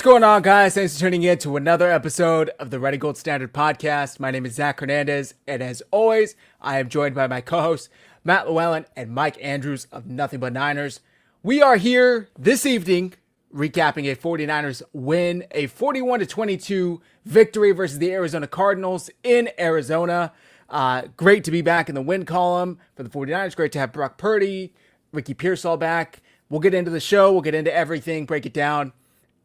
going on, guys? Thanks for tuning in to another episode of the Ready Gold Standard Podcast. My name is Zach Hernandez, and as always, I am joined by my co-hosts, Matt Llewellyn and Mike Andrews of Nothing But Niners. We are here this evening recapping a 49ers win, a 41-22 victory versus the Arizona Cardinals in Arizona. Great to be back in the win column for the 49ers. Great to have Brock Purdy, Ricky Pearsall back. We'll get into the show. We'll get into everything, break it down.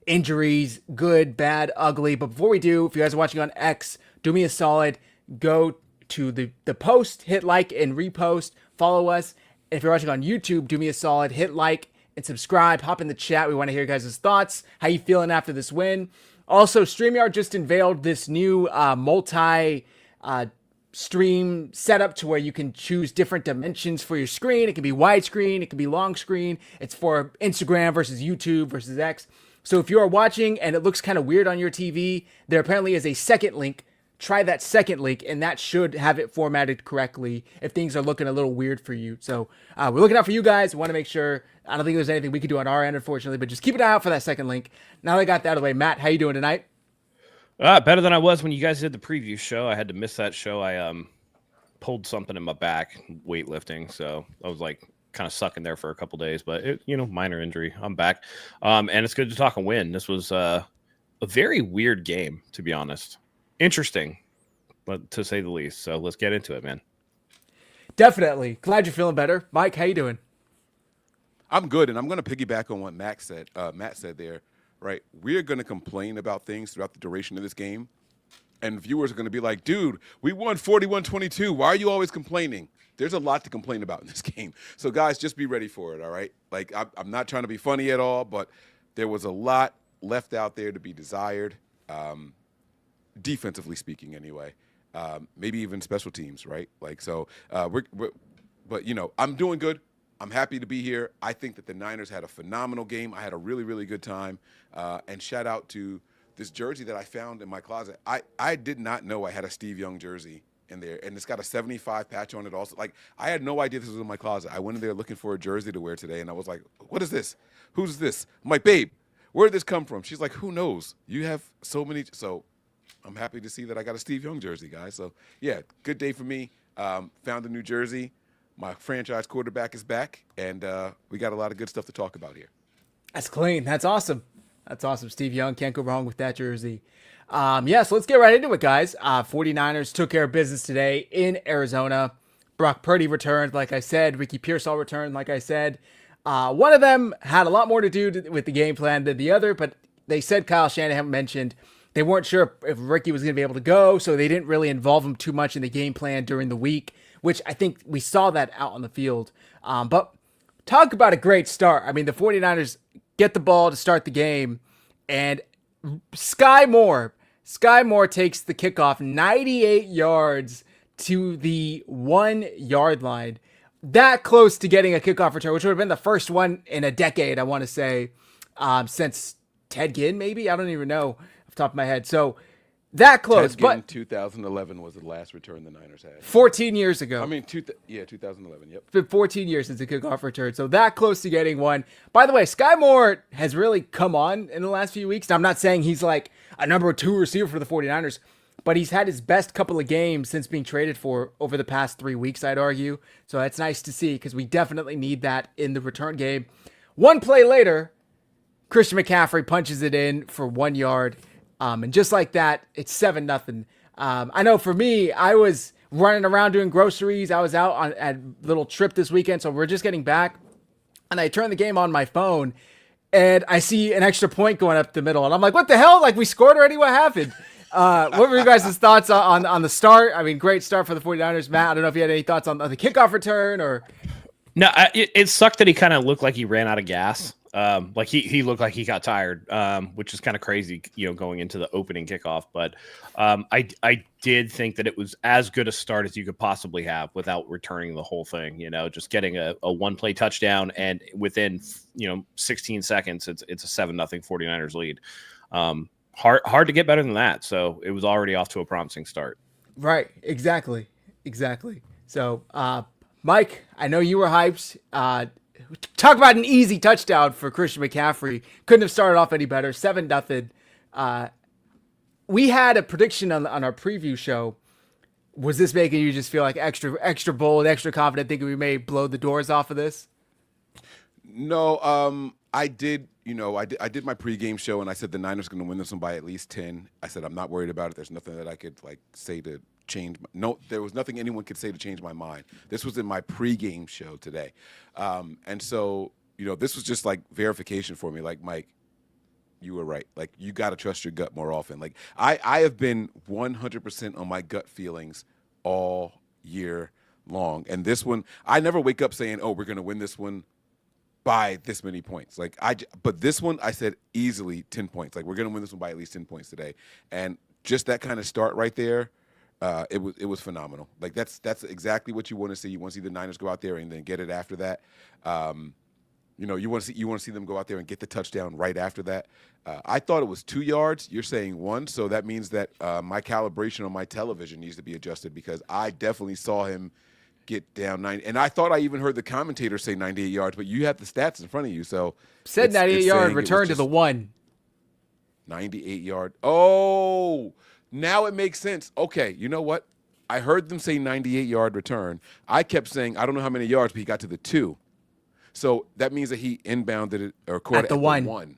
Injuries, good, bad, ugly. But before we do, if you guys are watching on X, do me a solid. Go to the post, hit like and repost. Follow us. And if you're watching on YouTube, do me a solid. Hit like and subscribe. Hop in the chat. We want to hear your guys' thoughts. How you feeling after this win? Also, StreamYard just unveiled this new multi stream setup to where you can choose different dimensions for your screen. It can be widescreen. It can be long screen. It's for Instagram versus YouTube versus X. So if you are watching and it looks kind of weird on your TV, there apparently is a second link. Try that second link, and that should have it formatted correctly if things are looking a little weird for you. So we're looking out for you guys. We want to make sure. I don't think there's anything we can do on our end, unfortunately, but just keep an eye out for that second link. Now that I got that out of the way, Matt, how you doing tonight? Better than I was when you guys did the preview show. I had to miss that show. I pulled something in my back, weightlifting, so I was like kind of sucking there for a couple days, but minor injury. I'm back, and it's good to talk a win. This was a very weird game, to be honest. Interesting, but to say the least. So let's get into it, man. Definitely. Glad you're feeling better, Mike. How you doing? I'm good, and I'm going to piggyback on what Matt said there. Right, we're going to complain about things throughout the duration of this game, and viewers are going to be like, "Dude, we won 41-22. Why are you always complaining?" There's a lot to complain about in this game. So, guys, just be ready for it, all right? Like, I'm not trying to be funny at all, but there was a lot left out there to be desired, defensively speaking anyway. Maybe even special teams, right? Like, so, but, I'm doing good. I'm happy to be here. I think that the Niners had a phenomenal game. I had a really, really good time. And shout out to this jersey that I found in my closet. I did not know I had a Steve Young jersey in there, and it's got a 75 patch on it also. Like, I had no idea this was in my closet. I went in there looking for a jersey to wear today, and I was like, what is this? Who's this? I'm like, babe, where did this come from? She's like, who knows? You have so many. So I'm happy to see that I got a Steve Young jersey, guys. So, yeah, good day for me. Found a new jersey. My franchise quarterback is back, and we got a lot of good stuff to talk about here. That's clean. That's awesome. That's awesome. Steve Young, can't go wrong with that jersey. So let's get right into it, guys. 49ers took care of business today in Arizona. Brock Purdy returned, like I said. Ricky Pearsall returned, like I said. One of them had a lot more to do with the game plan than the other, but they said Kyle Shanahan mentioned they weren't sure if Ricky was going to be able to go, so they didn't really involve him too much in the game plan during the week, which I think we saw that out on the field. But talk about a great start. I mean, the 49ers get the ball to start the game, and Sky Moore takes the kickoff 98 yards to the 1 yard line. That close to getting a kickoff return, which would have been the first one in a decade, I want to say, since Ted Ginn, maybe? I don't even know off the top of my head. So that close. Ted Ginn, 2011 was the last return the Niners had. 14 years ago. I mean, 2011, yep. It's been 14 years since the kickoff return, so that close to getting one. By the way, Sky Moore has really come on in the last few weeks. Now, I'm not saying he's like a number 2 receiver for the 49ers, but he's had his best couple of games since being traded for over the past 3 weeks, I'd argue. So that's nice to see because we definitely need that in the return game. One play later, Christian McCaffrey punches it in for 1 yard. And just like that, it's 7-0. I know for me, I was running around doing groceries. I was out on a little trip this weekend, so we're just getting back. And I turn the game on my phone, and I see an extra point going up the middle. And I'm like, what the hell? Like, we scored already? What happened? What were you guys' thoughts on the start? I mean, great start for the 49ers. Matt, I don't know if you had any thoughts on the kickoff return or... No, it sucked that he kind of looked like he ran out of gas. Like he looked like he got tired, which is kind of crazy, going into the opening kickoff. But I did think that it was as good a start as you could possibly have without returning the whole thing. Just getting a 1-play touchdown, and within 16 seconds, it's a 7-0 49ers lead. Hard to get better than that. So it was already off to a promising start. Right. Exactly. So, Mike, I know you were hyped. talk about an easy touchdown for Christian McCaffrey. Couldn't have started off any better. 7-0. We had a prediction on our preview show. Was this making you just feel like extra bold, extra confident, thinking we may blow the doors off of this? No, I did. I did my pregame show, and I said the Niners are going to win this one by at least 10. I said I'm not worried about it. There's nothing that I could say to change. No, there was nothing anyone could say to change my mind. This was in my pregame show today, and so this was just like verification for me. Like, Mike, you were right. Like, you got to trust your gut more often. Like, I have been 100% on my gut feelings all year long, and this one, I never wake up saying, "Oh, we're going to win this one by this many points." But this one, I said easily 10 points. Like, we're going to win this one by at least 10 points today. And just that kind of start right there, it was phenomenal. Like, that's exactly what you want to see. You want to see the Niners go out there and then get it after that. You want to see them go out there and get the touchdown right after that. I thought it was 2 yards. You're saying 1, so that means that my calibration on my television needs to be adjusted, because I definitely saw him get down 90, and I thought I even heard the commentator say 98 yards, but you have the stats in front of you, so said 98-yard return to the 1. 98-yard. Oh, now it makes sense. Okay, you know what? I heard them say 98-yard return. I kept saying I don't know how many yards, but he got to the 2. So that means that he inbounded it or caught it at the 1.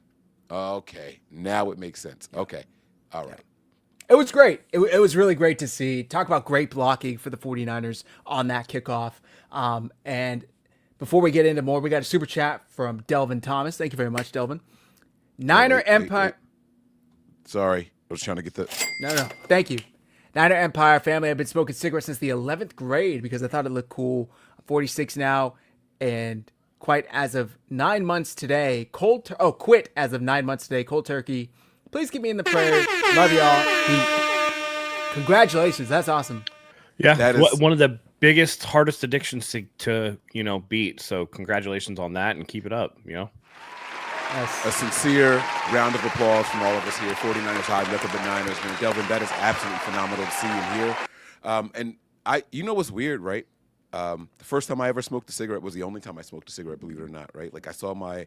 Okay, now it makes sense. Okay, all right. It was great. It was really great to see. Talk about great blocking for the 49ers on that kickoff. And before we get into more, we got a super chat from Delvin Thomas. Thank you very much, Delvin. Empire. Sorry, I was trying to get the. No. Thank you. Niner Empire family. I've been smoking cigarettes since the 11th grade because I thought it looked cool. I'm 46 now, and quit as of 9 months today. Quit as of 9 months today. Cold turkey. Please keep me in the prayers. Love y'all. Congratulations. That's awesome. Yeah, that is one of the biggest, hardest addictions to beat. So congratulations on that, and keep it up. Yes. A sincere round of applause from all of us here. 49ersHive, nothing but Niners. Man, Delvin, that is absolutely phenomenal to see and hear. And what's weird, right? The first time I ever smoked a cigarette was the only time I smoked a cigarette, believe it or not, right? Like, I saw my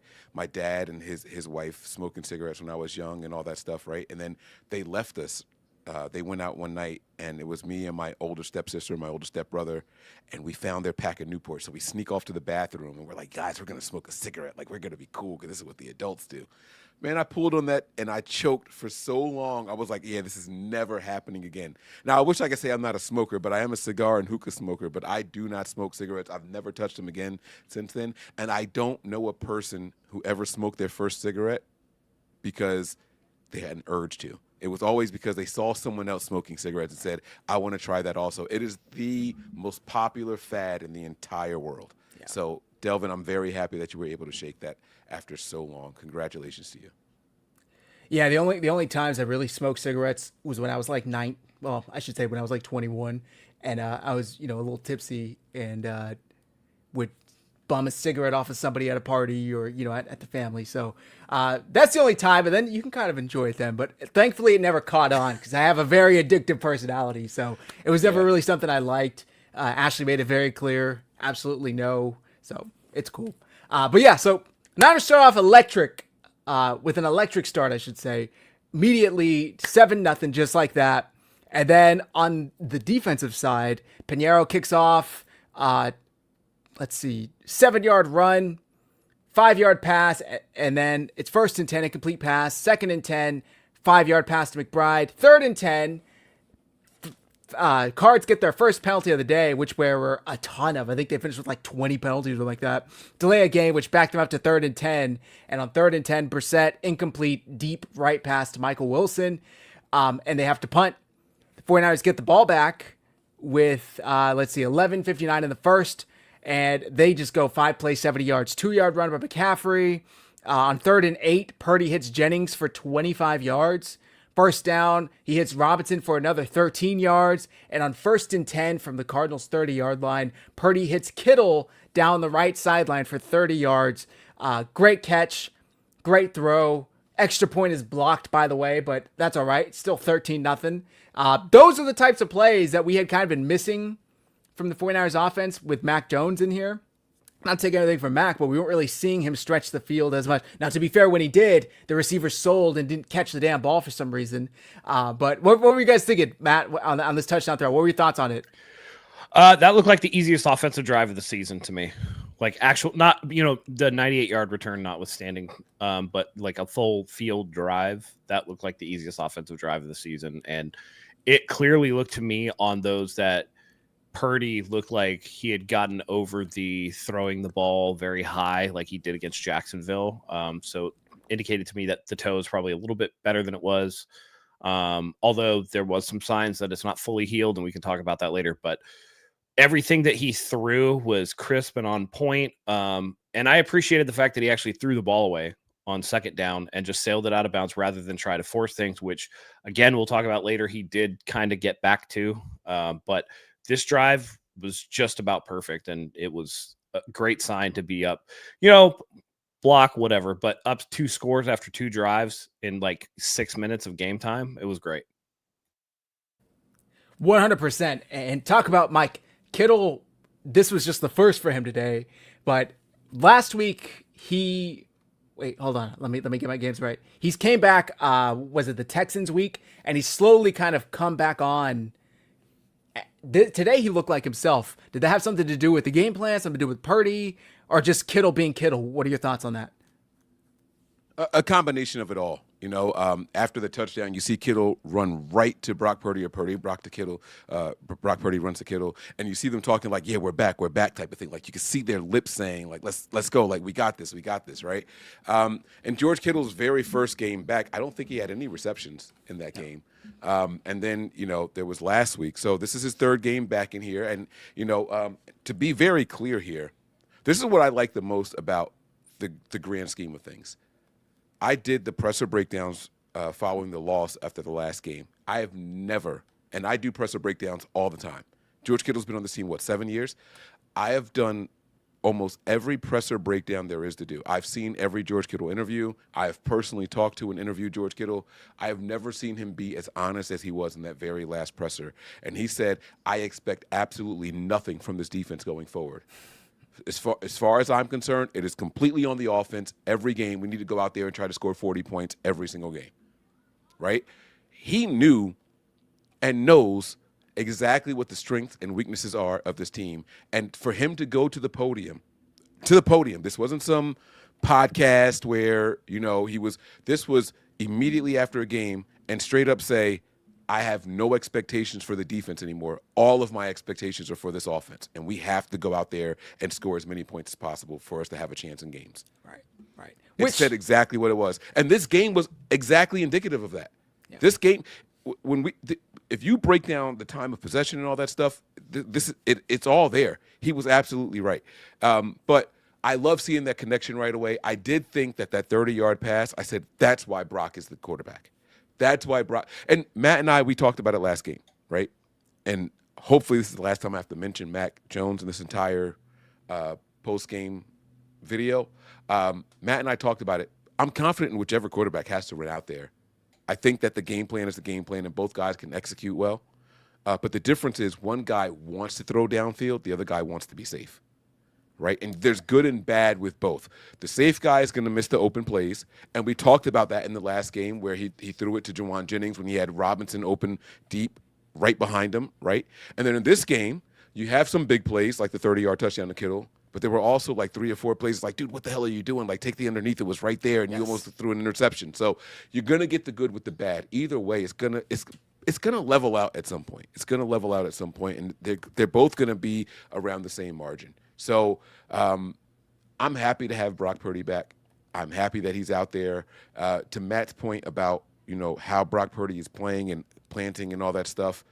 dad and his wife smoking cigarettes when I was young and all that stuff, right? And then they left us. They went out one night, and it was me and my older stepsister and my older stepbrother, and we found their pack of Newport. So we sneak off to the bathroom, and we're like, guys, we're going to smoke a cigarette. Like, we're going to be cool because this is what the adults do. Man, I pulled on that, and I choked for so long. I was like, yeah, this is never happening again. Now, I wish I could say I'm not a smoker, but I am a cigar and hookah smoker, but I do not smoke cigarettes. I've never touched them again since then, and I don't know a person who ever smoked their first cigarette because they had an urge to. It was always because they saw someone else smoking cigarettes and said, I want to try that also. It is the most popular fad in the entire world. Yeah. So, Delvin, I'm very happy that you were able to shake that after so long. Congratulations to you. Yeah, the only times I really smoked cigarettes was when I was like when I was like 21, and I was a little tipsy and would bum a cigarette off of somebody at a party or at the family. So that's the only time, and then you can kind of enjoy it then. But thankfully, it never caught on because I have a very addictive personality. So it was never really something I liked. Ashley made it very clear, absolutely no. So it's cool. But yeah, so Niners start off electric, with an electric start, I should say. Immediately 7-0, just like that. And then on the defensive side, Pinheiro kicks off, 7-yard run, 5-yard pass, and then it's 1st and 10, incomplete pass, 2nd and 10, 5-yard pass to McBride, 3rd and 10. Cards get their first penalty of the day, which there were a ton of. I think they finished with like 20 penalties or something like that. Delay a game, which backed them up to 3rd and 10. And on 3rd and 10, Brissett, incomplete, deep right pass to Michael Wilson. And they have to punt. The 49ers get the ball back with, 11:59 in the first. And they just go 5 plays, 70 yards. 2-yard run by McCaffrey. On 3rd and 8, Purdy hits Jennings for 25 yards. First down, he hits Robinson for another 13 yards. And on 1st and 10 from the Cardinals' 30-yard line, Purdy hits Kittle down the right sideline for 30 yards. Great catch, great throw. Extra point is blocked, by the way, but that's all right. It's still 13-0. Those are the types of plays that we had kind of been missing from the 49ers offense with Mac Jones in here. not taking anything from Mac, but we weren't really seeing him stretch the field as much. Now, to be fair, when he did, the receiver sold and didn't catch the damn ball for some reason. But what were you guys thinking, Matt, on this touchdown throw? What were your thoughts on it? That looked like the easiest offensive drive of the season to me. Like actual, not, the 98-yard return notwithstanding, but like a full field drive, that looked like the easiest offensive drive of the season. And it clearly looked to me on those that Purdy looked like he had gotten over the throwing the ball very high like he did against Jacksonville. So it indicated to me that the toe is probably a little bit better than it was. Although there was some signs that it's not fully healed, and we can talk about that later. But everything that he threw was crisp and on point. And I appreciated the fact that he actually threw the ball away on second down and just sailed it out of bounds rather than try to force things, which, again, we'll talk about later. He did kind of get back to. But this drive was just about perfect, and it was a great sign to be up, block, whatever, but up 2 scores after 2 drives in like 6 minutes of game time. It was great. 100%. And talk about Mike Kittle. This was just the first for him today, but last week wait, hold on. Let me get my games right. He's came back. Was it the Texans week? And he's slowly kind of come back on. Today he looked like himself. Did that have something to do with the game plan, something to do with Purdy, or just Kittle being Kittle? What are your thoughts on that? A combination of it all. After the touchdown, you see Kittle run right to Brock Purdy, or Brock to Kittle. Brock Purdy runs to Kittle, and you see them talking like, "Yeah, we're back," type of thing. Like you can see their lips saying, "Like let's go," like we got this, right? And George Kittle's very first game back, I don't think he had any receptions in that game. And then there was last week, so this is his 3rd game back in here. And to be very clear here, this is what I like the most about the grand scheme of things. I did the presser breakdowns following the loss after the last game. I have never, and I do presser breakdowns all the time. George Kittle's been on this team, 7 years? I have done almost every presser breakdown there is to do. I've seen every George Kittle interview. I have personally talked to and interviewed George Kittle. I have never seen him be as honest as he was in that very last presser. And he said, "I expect absolutely nothing from this defense going forward. As far as I'm concerned, it is completely on the offense. Every game, we need to go out there and try to score 40 points every single game," right? He knew and knows exactly what the strengths and weaknesses are of this team. And for him to go to the podium, this wasn't some podcast where, this was immediately after a game and straight up say, "I have no expectations for the defense anymore. All of my expectations are for this offense, and we have to go out there and score as many points as possible for us to have a chance in games." Right. It said exactly what it was. And this game was exactly indicative of that. Yeah. This game, if you break down the time of possession and all that stuff, it's all there. He was absolutely right. But I love seeing that connection right away. I did think that 30-yard pass, I said, that's why Brock is the quarterback. That's why Brock – and Matt and I, we talked about it last game, right? And hopefully this is the last time I have to mention Mac Jones in this entire post-game video. Matt and I talked about it. I'm confident in whichever quarterback has to run out there. I think that the game plan is the game plan, and both guys can execute well. But the difference is one guy wants to throw downfield, the other guy wants to be safe. Right? And there's good and bad with both. The safe guy is going to miss the open plays, and we talked about that in the last game where he threw it to Jawan Jennings when he had Robinson open deep right behind him, right? And then in this game, you have some big plays like the 30-yard touchdown to Kittle, but there were also like 3 or 4 plays like, dude, what the hell are you doing? Like, take the underneath. It was right there, and you almost threw an interception. So you're going to get the good with the bad. Either way, it's going to level out at some point. It's going to level out at some point, and they're both going to be around the same margin. So I'm happy to have Brock Purdy back. I'm happy that he's out there. To Matt's point about, how Brock Purdy is playing and planting and all that stuff,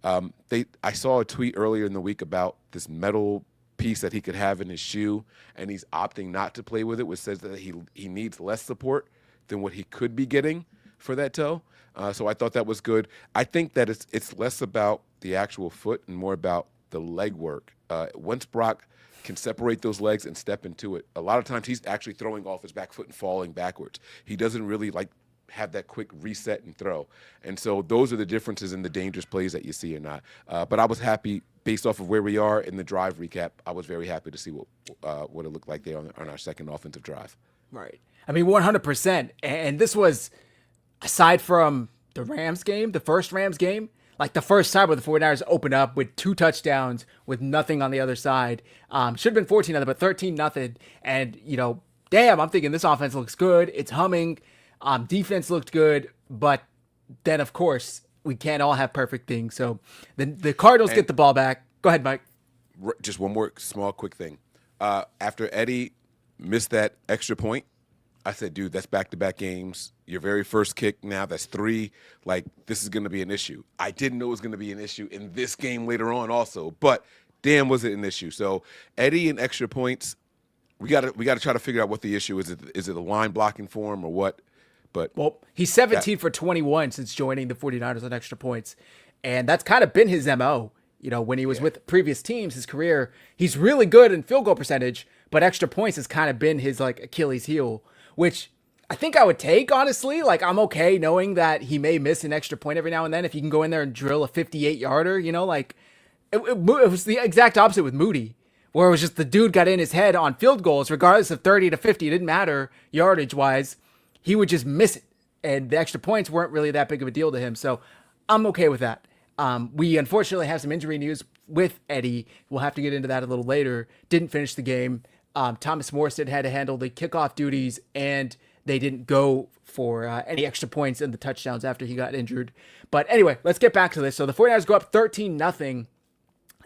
I saw a tweet earlier in the week about this metal piece that he could have in his shoe, and he's opting not to play with it, which says that he needs less support than what he could be getting for that toe. So I thought that was good. I think that it's less about the actual foot and more about the leg work. Once Brock can separate those legs and step into it, a lot of times he's actually throwing off his back foot and falling backwards. He doesn't really have that quick reset and throw. And so those are the differences in the dangerous plays that you see or not. But I was happy based off of where we are in the drive recap, I was very happy to see what it looked like there on our second offensive drive. Right. I mean, 100%. And this was, aside from the Rams game, the first Rams game, like the first time where the 49ers opened up with 2 touchdowns with nothing on the other side. Should have been 14-0, but 13-0. And, damn, I'm thinking this offense looks good. It's humming. Defense looked good. But then, of course, we can't all have perfect things. So the Cardinals get the ball back. Go ahead, Mike. Just one more small quick thing. After Eddie missed that extra point, I said, dude, that's back-to-back games. Your very first kick now, that's 3. Like, this is going to be an issue. I didn't know it was going to be an issue in this game later on also, but damn was it an issue. So Eddie and extra points, we got to try to figure out what the issue is. Is it the line blocking for him or what? But he's 17 for 21 since joining the 49ers on extra points, and that's kind of been his MO. When he was with previous teams, his career, he's really good in field goal percentage, but extra points has kind of been his like Achilles heel, which I think I would take, honestly. Like, I'm okay knowing that he may miss an extra point every now and then if he can go in there and drill a 58-yarder, like it was the exact opposite with Moody, where it was just the dude got in his head on field goals, regardless of 30 to 50. It didn't matter yardage-wise. He would just miss it, and the extra points weren't really that big of a deal to him. So I'm okay with that. We unfortunately have some injury news with Eddie. We'll have to get into that a little later. Didn't finish the game. Thomas Morstead had to handle the kickoff duties, and they didn't go for any extra points in the touchdowns after he got injured. But anyway, let's get back to this. So the 49ers go up 13-0,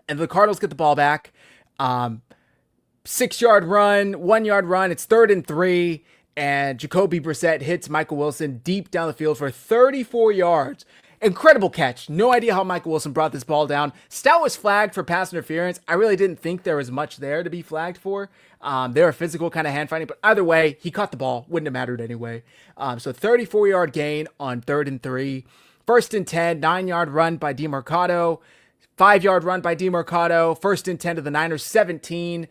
and the Cardinals get the ball back. 6-yard run, 1-yard run. It's 3rd and 3, and Jacoby Brissett hits Michael Wilson deep down the field for 34 yards. Incredible catch. No idea how Michael Wilson brought this ball down. Stout was flagged for pass interference. I really didn't think there was much there to be flagged for. They were physical kind of hand fighting, but either way, he caught the ball. Wouldn't have mattered anyway. So 34-yard gain on 3rd and 3. 1st and 10, 9-yard run by DeMarcado. 5-yard run by DeMarcado. 1st and 10 to the Niners, 17.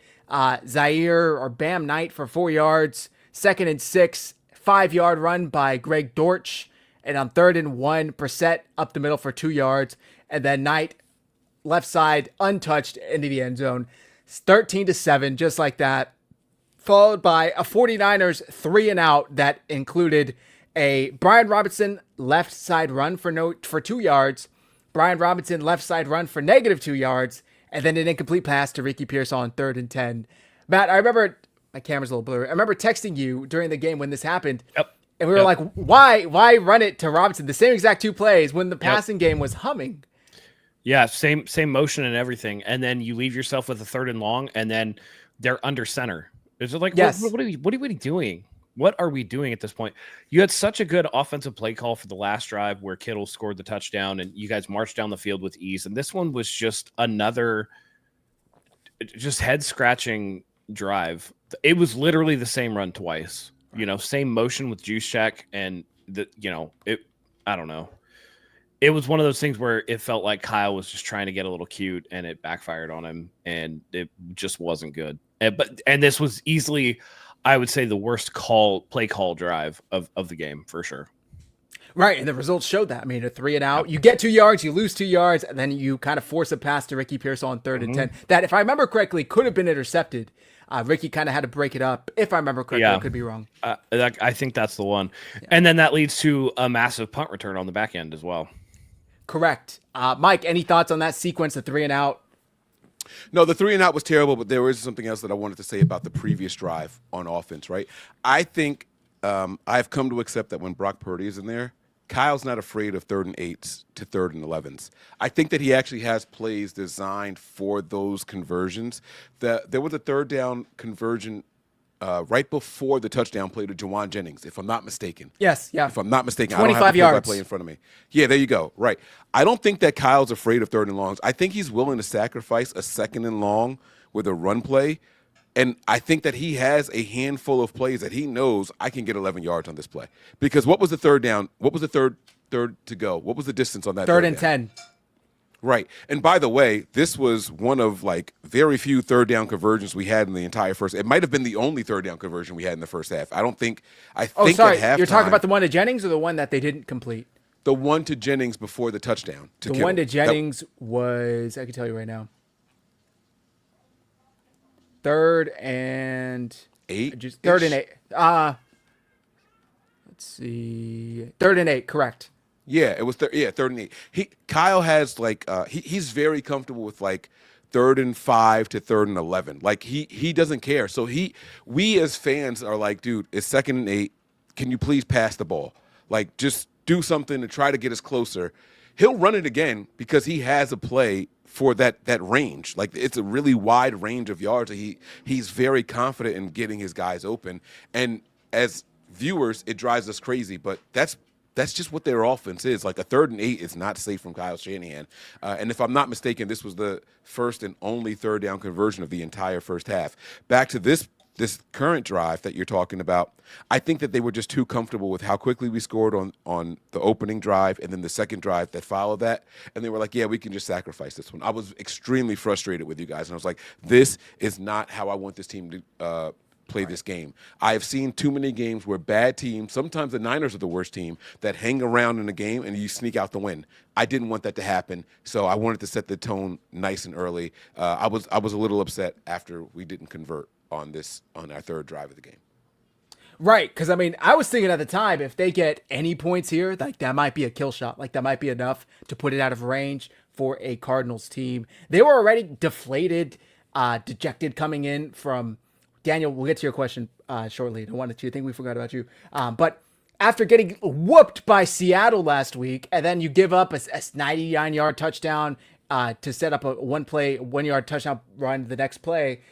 Zaire or Bam Knight for 4 yards. 2nd and 6, 5-yard run by Greg Dortch. And on 3rd and 1, Brissett up the middle for 2 yards. And then Knight, left side, untouched into the end zone. 13-7, just like that. Followed by a 49ers 3-and-out that included a Brian Robinson left side run for 2 yards. Brian Robinson left side run for -2 yards. And then an incomplete pass to Ricky Pierce on 3rd and 10. Matt, I remember, my camera's a little blurry. I remember texting you during the game when this happened. Yep. And we were like, why run it to Robinson? The same exact 2 plays when the passing game was humming. Yeah, same motion and everything. And then you leave yourself with a 3rd and long, and then they're under center. It's like, yes. What are we doing? What are we doing at this point? You had such a good offensive play call for the last drive where Kittle scored the touchdown, and you guys marched down the field with ease. And this one was just another just head-scratching drive. It was literally the same run twice. Same motion with Juszczyk, and I don't know. It was one of those things where it felt like Kyle was just trying to get a little cute, and it backfired on him, and it just wasn't good. And this was easily, I would say, the worst play call drive of the game for sure. Right, and the results showed that. I mean, a 3-and-out, you get 2 yards, you lose 2 yards, and then you kind of force a pass to Ricky Pierce on 3rd and 10. That, if I remember correctly, could have been intercepted. Ricky kind of had to break it up. If I remember correctly, I could be wrong. I think that's the one. Yeah. And then that leads to a massive punt return on the back end as well. Correct. Mike, any thoughts on that sequence, the 3-and-out? No, the 3-and-out was terrible, but there is something else that I wanted to say about the previous drive on offense, right? I think I've come to accept that when Brock Purdy is in there, Kyle's not afraid of 3rd and 8s to 3rd and 11s. I think that he actually has plays designed for those conversions. There was a 3rd down conversion right before the touchdown play to Juwan Jennings, if I'm not mistaken. Yes, yeah. If I'm not mistaken, 25 I don't have the yards. play in front of me. Yeah, there you go. Right. I don't think that Kyle's afraid of 3rd and longs. I think he's willing to sacrifice a 2nd and long with a run play. And I think that he has a handful of plays that he knows I can get 11 yards on this play. Because what was the 3rd down? What was the third to go? What was the distance on that? 3rd and 10. Right. And by the way, this was one of like very few 3rd down conversions we had in the entire first. It might have been the only 3rd down conversion we had in the first half. I think Sorry. at halftime, You're talking about the one to Jennings or the one that they didn't complete? The one to Jennings before the touchdown. The one to Jennings was, I can tell you right now, 3rd and 8. Just 3rd and 8. Let's see. 3rd and 8, correct. Yeah, it was 3rd and 8. Kyle has like he's very comfortable with like 3rd and 5 to 3rd and 11. Like he doesn't care. So we as fans are like, dude, it's 2nd and 8. Can you please pass the ball? Like just do something to try to get us closer. He'll run it again because he has a play for that range. Like it's a really wide range of yards. He's very confident in getting his guys open. And as viewers, it drives us crazy, but that's just what their offense is. Like a 3rd and 8 is not safe from Kyle Shanahan. And if I'm not mistaken, this was the first and only 3rd down conversion of the entire first half. Back to this current drive that you're talking about, I think that they were just too comfortable with how quickly we scored on the opening drive and then the second drive that followed that. And they were like, yeah, we can just sacrifice this one. I was extremely frustrated with you guys. And I was like, this is not how I want this team to play this game. I have seen too many games where bad teams, sometimes the Niners are the worst team, that hang around in a game and you sneak out the win. I didn't want that to happen, so I wanted to set the tone nice and early. I was a little upset after we didn't convert on our 3rd drive of the game. Right, because I mean, I was thinking at the time, if they get any points here, like that might be a kill shot. Like that might be enough to put it out of range for a Cardinals team. They were already deflated, dejected coming in from Daniel. We'll get to your question shortly. I don't want to think we forgot about you. But after getting whooped by Seattle last week, and then you give up a 99-yard touchdown to set up a 1-yard touchdown run the next play.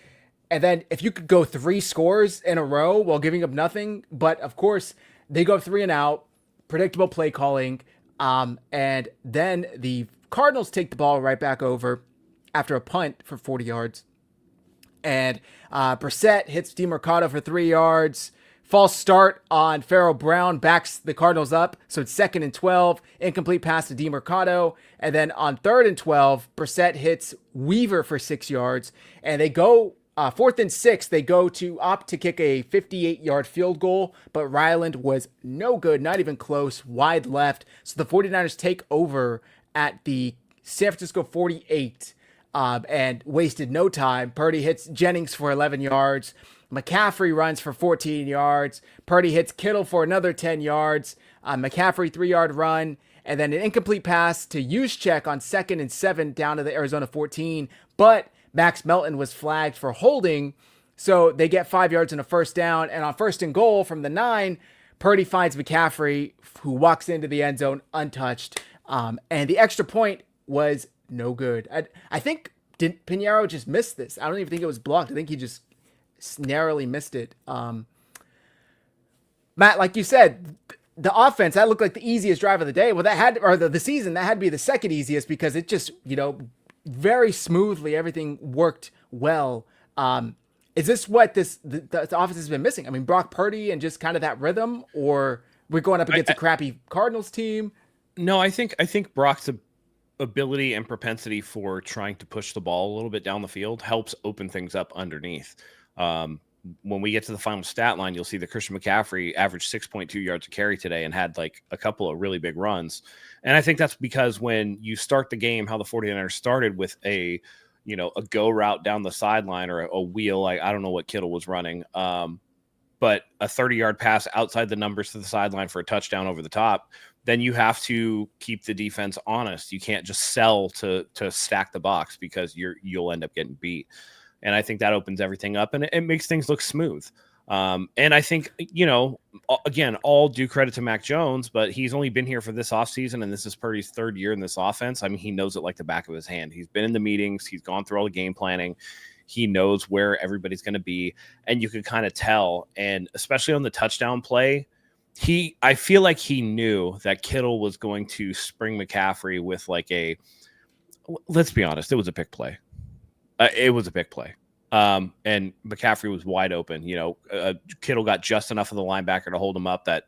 And then if you could go 3 scores in a row while giving up nothing, but of course they go 3 and out, predictable play calling, and then the Cardinals take the ball right back over after a punt for 40 yards. And Brissett hits DeMercado for 3 yards. False start on Farrell Brown backs the Cardinals up. So it's 2nd and 12. Incomplete pass to DeMercado. And then on 3rd and 12, Brissett hits Weaver for 6 yards. And they go 4th and 6. They go to opt to kick a 58-yard field goal. But Ryland was no good, not even close, wide left. So the 49ers take over at the San Francisco 48. And wasted no time. Purdy hits Jennings for 11 yards. McCaffrey runs for 14 yards. Purdy hits Kittle for another 10 yards. McCaffrey 3-yard run. And then an incomplete pass to Juszczyk on 2nd and 7 down to the Arizona 14. But Max Melton was flagged for holding. So they get 5 yards and a first down. And on 1st and goal from the 9, Purdy finds McCaffrey, who walks into the end zone untouched. And the extra point was no good. I think did Pinheiro just miss this? I don't even think it was blocked. I think he just narrowly missed it. Matt, like you said, the offense, that looked like the easiest drive of the day. Well, the season, that had to be the second easiest because it just, very smoothly, everything worked well. Is this what the offense has been missing? I mean, Brock Purdy and just kind of that rhythm, or we're going up against a crappy Cardinals team? No, I think Brock's ability and propensity for trying to push the ball a little bit down the field helps open things up underneath. When we get to the final stat line, you'll see that Christian McCaffrey averaged 6.2 yards a carry today and had like a couple of really big runs. And I think that's because when you start the game, how the 49ers started with a go route down the sideline or a wheel, I don't know what Kittle was running. But a 30-yard pass outside the numbers to the sideline for a touchdown over the top, then you have to keep the defense honest. You can't just sell to stack the box because you'll end up getting beat. And I think that opens everything up and it makes things look smooth. And I think, again, all due credit to Mac Jones, but he's only been here for this offseason, and this is Purdy's 3rd year in this offense. I mean, he knows it like the back of his hand. He's been in the meetings. He's gone through all the game planning. He knows where everybody's going to be, and you can kind of tell. And especially on the touchdown play, I feel like he knew that Kittle was going to spring McCaffrey with let's be honest, it was a pick play. It was a pick play. And McCaffrey was wide open. Kittle got just enough of the linebacker to hold him up that,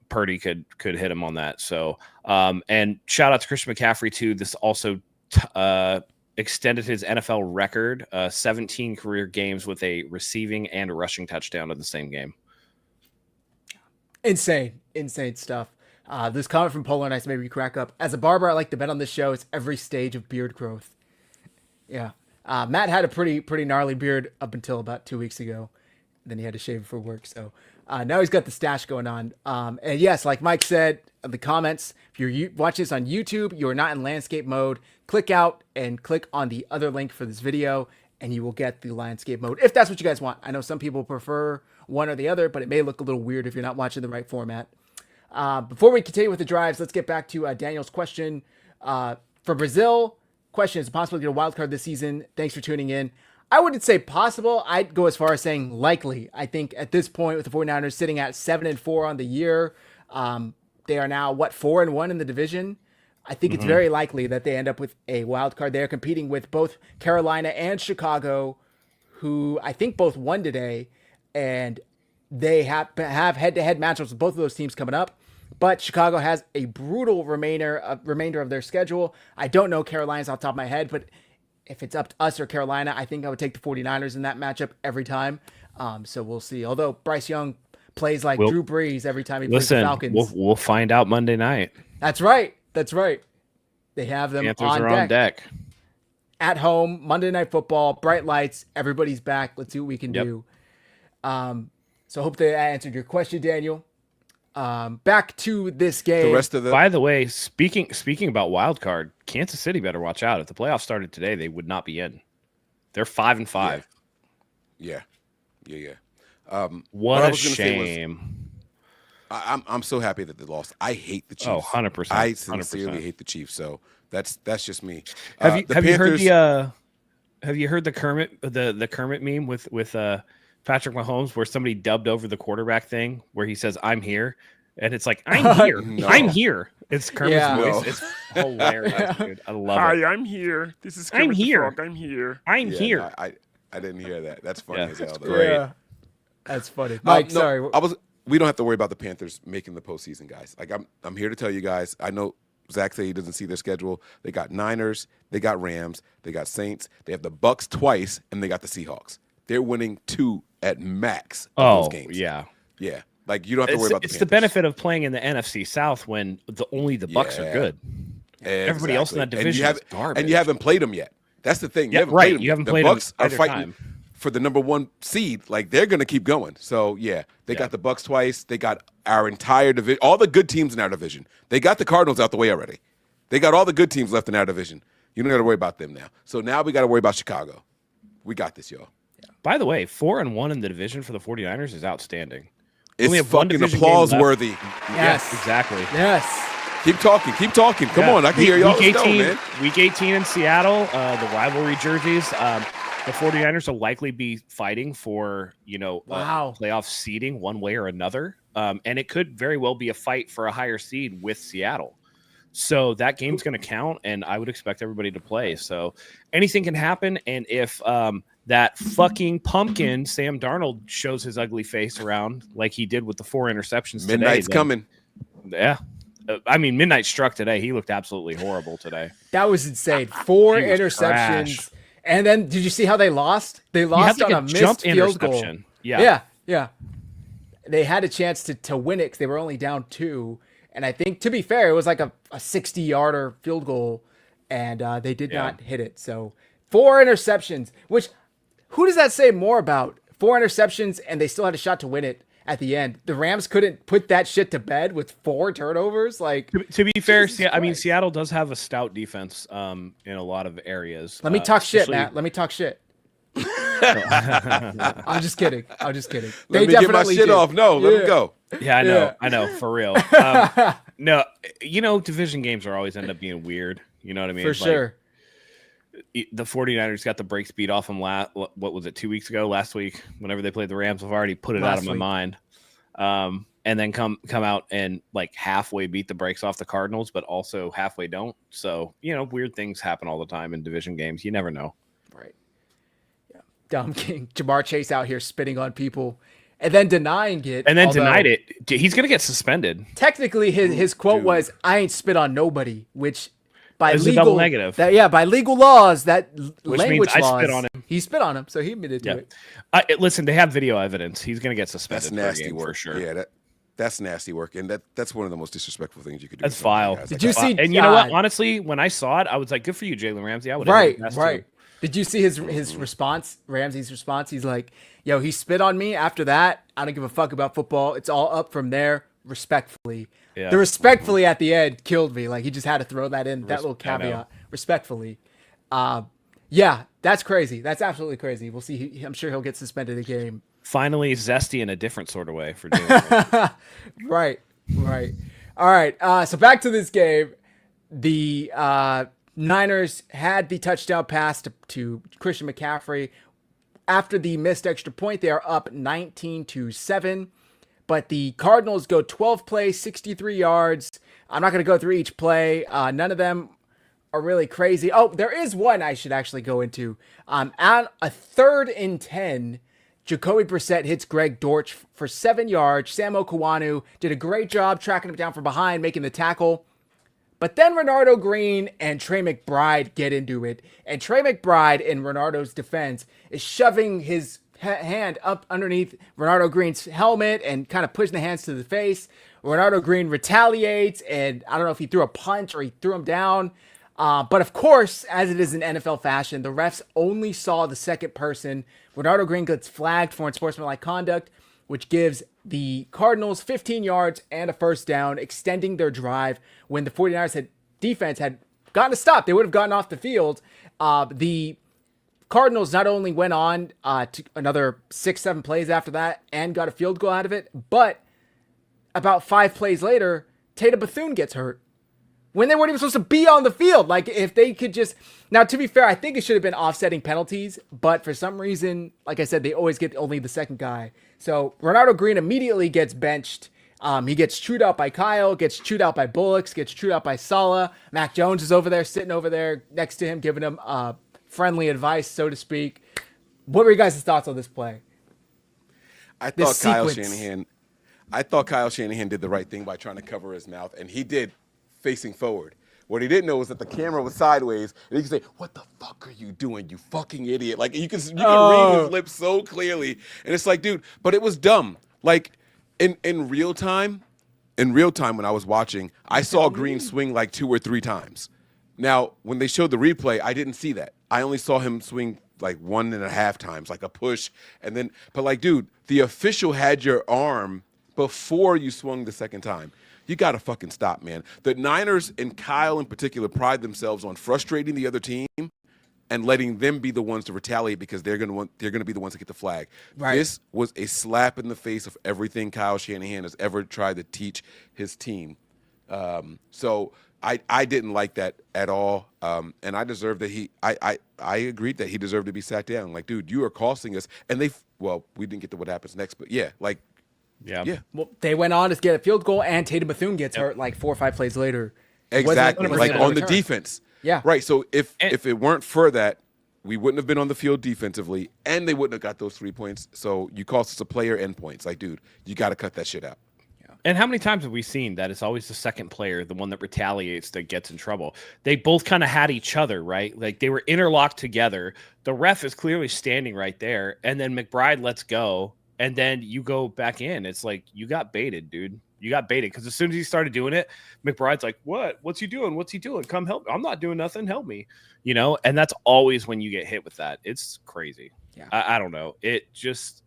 Purdy could hit him on that. So, and shout out to Christian McCaffrey too. This also extended his NFL record, 17 career games with a receiving and rushing touchdown in the same game. Insane stuff. This comment from Polar Nice made me crack up. As a barber, I like to bet on this show. It's every stage of beard growth. Yeah. Matt had a pretty gnarly beard up until about 2 weeks ago. Then he had to shave for work. So now he's got the stash going on. And yes, like Mike said in the comments, if you're watching this on YouTube, you are not in landscape mode. Click out and click on the other link for this video, and you will get the landscape mode if that's what you guys want. I know some people prefer one or the other, but it may look a little weird if you're not watching the right format. Before we continue with the drives, let's get back to Daniel's question. For Brazil, question, is it possible to get a wild card this season? Thanks for tuning in. I wouldn't say possible. I'd go as far as saying likely. I think at this point with the 49ers sitting at 7-4 on the year, they are now, 4-1 in the division. I think it's very likely that they end up with a wild card. They're competing with both Carolina and Chicago, who I think both won today, and they have head-to-head matchups with both of those teams coming up. But Chicago has a brutal remainder of their schedule. I don't know Carolina's off the top of my head, but if it's up to us or Carolina, I think I would take the 49ers in that matchup every time. So we'll see. Although Bryce Young plays like Drew Brees every time he plays the Falcons. We'll find out Monday night. That's right. They have them Panthers are on deck. At home, Monday Night Football, bright lights, everybody's back. Let's see what we can do. So hope that answered your question, Daniel. Back to this game. By the way, speaking about wild card, Kansas City better watch out. If the playoffs started today, they would not be in. They're 5-5. Yeah. What a shame. I'm so happy that they lost. I hate the Chiefs. Oh, 100%. I sincerely hate the Chiefs. So that's just me. Have you heard the Kermit meme with Patrick Mahomes, where somebody dubbed over the quarterback thing, where he says, "I'm here," and it's like, "I'm here, No. I'm here." It's Kermit's voice. No. It's hilarious, dude. I love it. Hi, I'm here. This is Kermit the Frog. I'm here. I'm Yeah, here. no, I didn't hear that. That's funny as hell. Though. great. Yeah. That's funny. Mike, sorry. We don't have to worry about the Panthers making the postseason, guys. Like I'm here to tell you guys. I know Zach said he doesn't see their schedule. They got Niners, they got Rams, they got Saints, they have the Bucks twice, and they got the Seahawks. They're winning 2 at max of those games. Yeah. Like you don't have to worry about the Panthers. It's the benefit of playing in the NFC South when only the Bucks are good. Everybody else in that division is garbage. And you haven't played them yet. That's the thing. You haven't played them. You haven't played the Bucks them are fighting for the number 1 seed. Like they're going to keep going. So they got the Bucks twice. They got our entire division, all the good teams in our division. They got the Cardinals out the way already. They got all the good teams left in our division. You don't got to worry about them now. So now we got to worry about Chicago. We got this, y'all. By the way, 4-1 in the division for the 49ers is outstanding. It's fucking applause-worthy. Yes. Exactly. Yes. Keep talking. Come on, I can hear y'all. Week 18 in Seattle, the rivalry jerseys. The 49ers will likely be fighting for, playoff seeding one way or another. And it could very well be a fight for a higher seed with Seattle. So that game's going to count, and I would expect everybody to play. So anything can happen. And if that fucking pumpkin, Sam Darnold, shows his ugly face around like he did with the 4 interceptions today. Midnight's coming. Yeah. Midnight struck today. He looked absolutely horrible today. That was insane. 4 interceptions. Trash. And then did you see how they lost? They lost on a missed field goal. Yeah. They had a chance to win it because they were only down 2. And I think, to be fair, it was like a 60-yarder field goal, and they did not hit it. So 4 interceptions, which who does that say more about? 4 interceptions, and they still had a shot to win it at the end. The Rams couldn't put that shit to bed with 4 turnovers. Like, to be fair, Seattle does have a stout defense in a lot of areas. Let me talk shit, Matt. Let me talk shit. I'm just kidding. Let me get my shit off. No, let him go. Yeah, I know, for real. No, division games are always end up being weird. You know what I mean? For sure. The 49ers got the brakes beat off them what was it, 2 weeks ago, last week, whenever they played the Rams. I've already put it out of my mind. And then come out and like halfway beat the brakes off the Cardinals, but also halfway don't. So, weird things happen all the time in division games. You never know. Right. Yeah. Dumb King. Jamar Chase out here spitting on people and then denying it. And then denied it. He's going to get suspended. Technically, his quote was, "I ain't spit on nobody," which by it's legal a double negative. By legal laws, Which language means laws, I spit on him. He spit on him, so he admitted to it. Listen, they have video evidence. He's going to get suspended. That's nasty for work sure. Yeah, That's nasty work, and that's one of the most disrespectful things you could do. That's vile. Did you see? And you know what? Honestly, when I saw it, I was like, "Good for you, Jalen Ramsey." I would have right. Did you see his response? Ramsey's response. He's like, "Yo, he spit on me. After that, I don't give a fuck about football. It's all up from there." Respectfully, the respectfully at the end killed me. Like he just had to throw that in, that little caveat. Respectfully, yeah, that's crazy. That's absolutely crazy. We'll see. I'm sure he'll get suspended a game. Finally, zesty in a different sort of way for doing it. Right. All right. So back to this game. The Niners had the touchdown pass to Christian McCaffrey. After the missed extra point, they are up 19-7. But the Cardinals go 12 plays, 63 yards. I'm not going to go through each play. None of them are really crazy. Oh, there is one I should actually go into. At a 3rd and 10, Jacoby Brissett hits Greg Dortch for 7 yards. Sam Okawanu did a great job tracking him down from behind, making the tackle. But then Renardo Green and Trey McBride get into it. And Trey McBride, in Renardo's defense, is shoving his hand up underneath Renardo Green's helmet and kind of pushing the hands to the face. Renardo Green retaliates, and I don't know if he threw a punch or he threw him down. But of course, as it is in NFL fashion, the refs only saw the second person. Renardo Green gets flagged for unsportsmanlike conduct, which gives the Cardinals 15 yards and a first down, extending their drive. When the 49ers defense had gotten a stop, they would have gotten off the field. The Cardinals not only went on to another 6-7 plays after that and got a field goal out of it, but about 5 plays later, Tatum Bethune gets hurt when they weren't even supposed to be on the field. Like, if they could just... Now, to be fair, I think it should have been offsetting penalties, but for some reason, like I said, they always get only the second guy. So Renardo Green immediately gets benched. He gets chewed out by Kyle, gets chewed out by Bullocks, gets chewed out by Saleh. Mac Jones is over there, sitting over there next to him, giving him friendly advice, so to speak. What were you guys' thoughts on this play? I thought Kyle Shanahan did the right thing by trying to cover his mouth, and he did facing forward. What he didn't know was that the camera was sideways, and he could say, "What the fuck are you doing, you fucking idiot?" Like, you can read his lips so clearly, and it's like, dude, but it was dumb. Like, in real time when I was watching, I saw Green swing like 2 or 3 times. Now, when they showed the replay, I didn't see that. I only saw him swing like 1.5 times, like a push, and then, but like, dude, the official had your arm before you swung the second time. You got to fucking stop, man. The Niners, and Kyle in particular, pride themselves on frustrating the other team and letting them be the ones to retaliate because they're going to be the ones to get the flag. Right. This was a slap in the face of everything Kyle Shanahan has ever tried to teach his team. So I didn't like that at all, and I deserve that I agreed that he deserved to be sat down. Like, dude, you are costing us, and we didn't get to what happens next, but yeah, like. Yeah. Well, they went on to get a field goal, and Tatum Bethune gets hurt like 4 or 5 plays later. Exactly, like on the defense. Yeah. Right. So if it weren't for that, we wouldn't have been on the field defensively, and they wouldn't have got those 3 points. So you cost us a player and points. Like, dude, you got to cut that shit out. And how many times have we seen that it's always the second player, the one that retaliates, that gets in trouble? They both kind of had each other, right? Like, they were interlocked together. The ref is clearly standing right there, and then McBride lets go. And then you go back in. It's like, you got baited, dude. You got baited. Because as soon as he started doing it, McBride's like, what? What's he doing? What's he doing? Come help. I'm not doing nothing. Help me. You know? And that's always when you get hit with that. It's crazy. Yeah. I don't know. It just,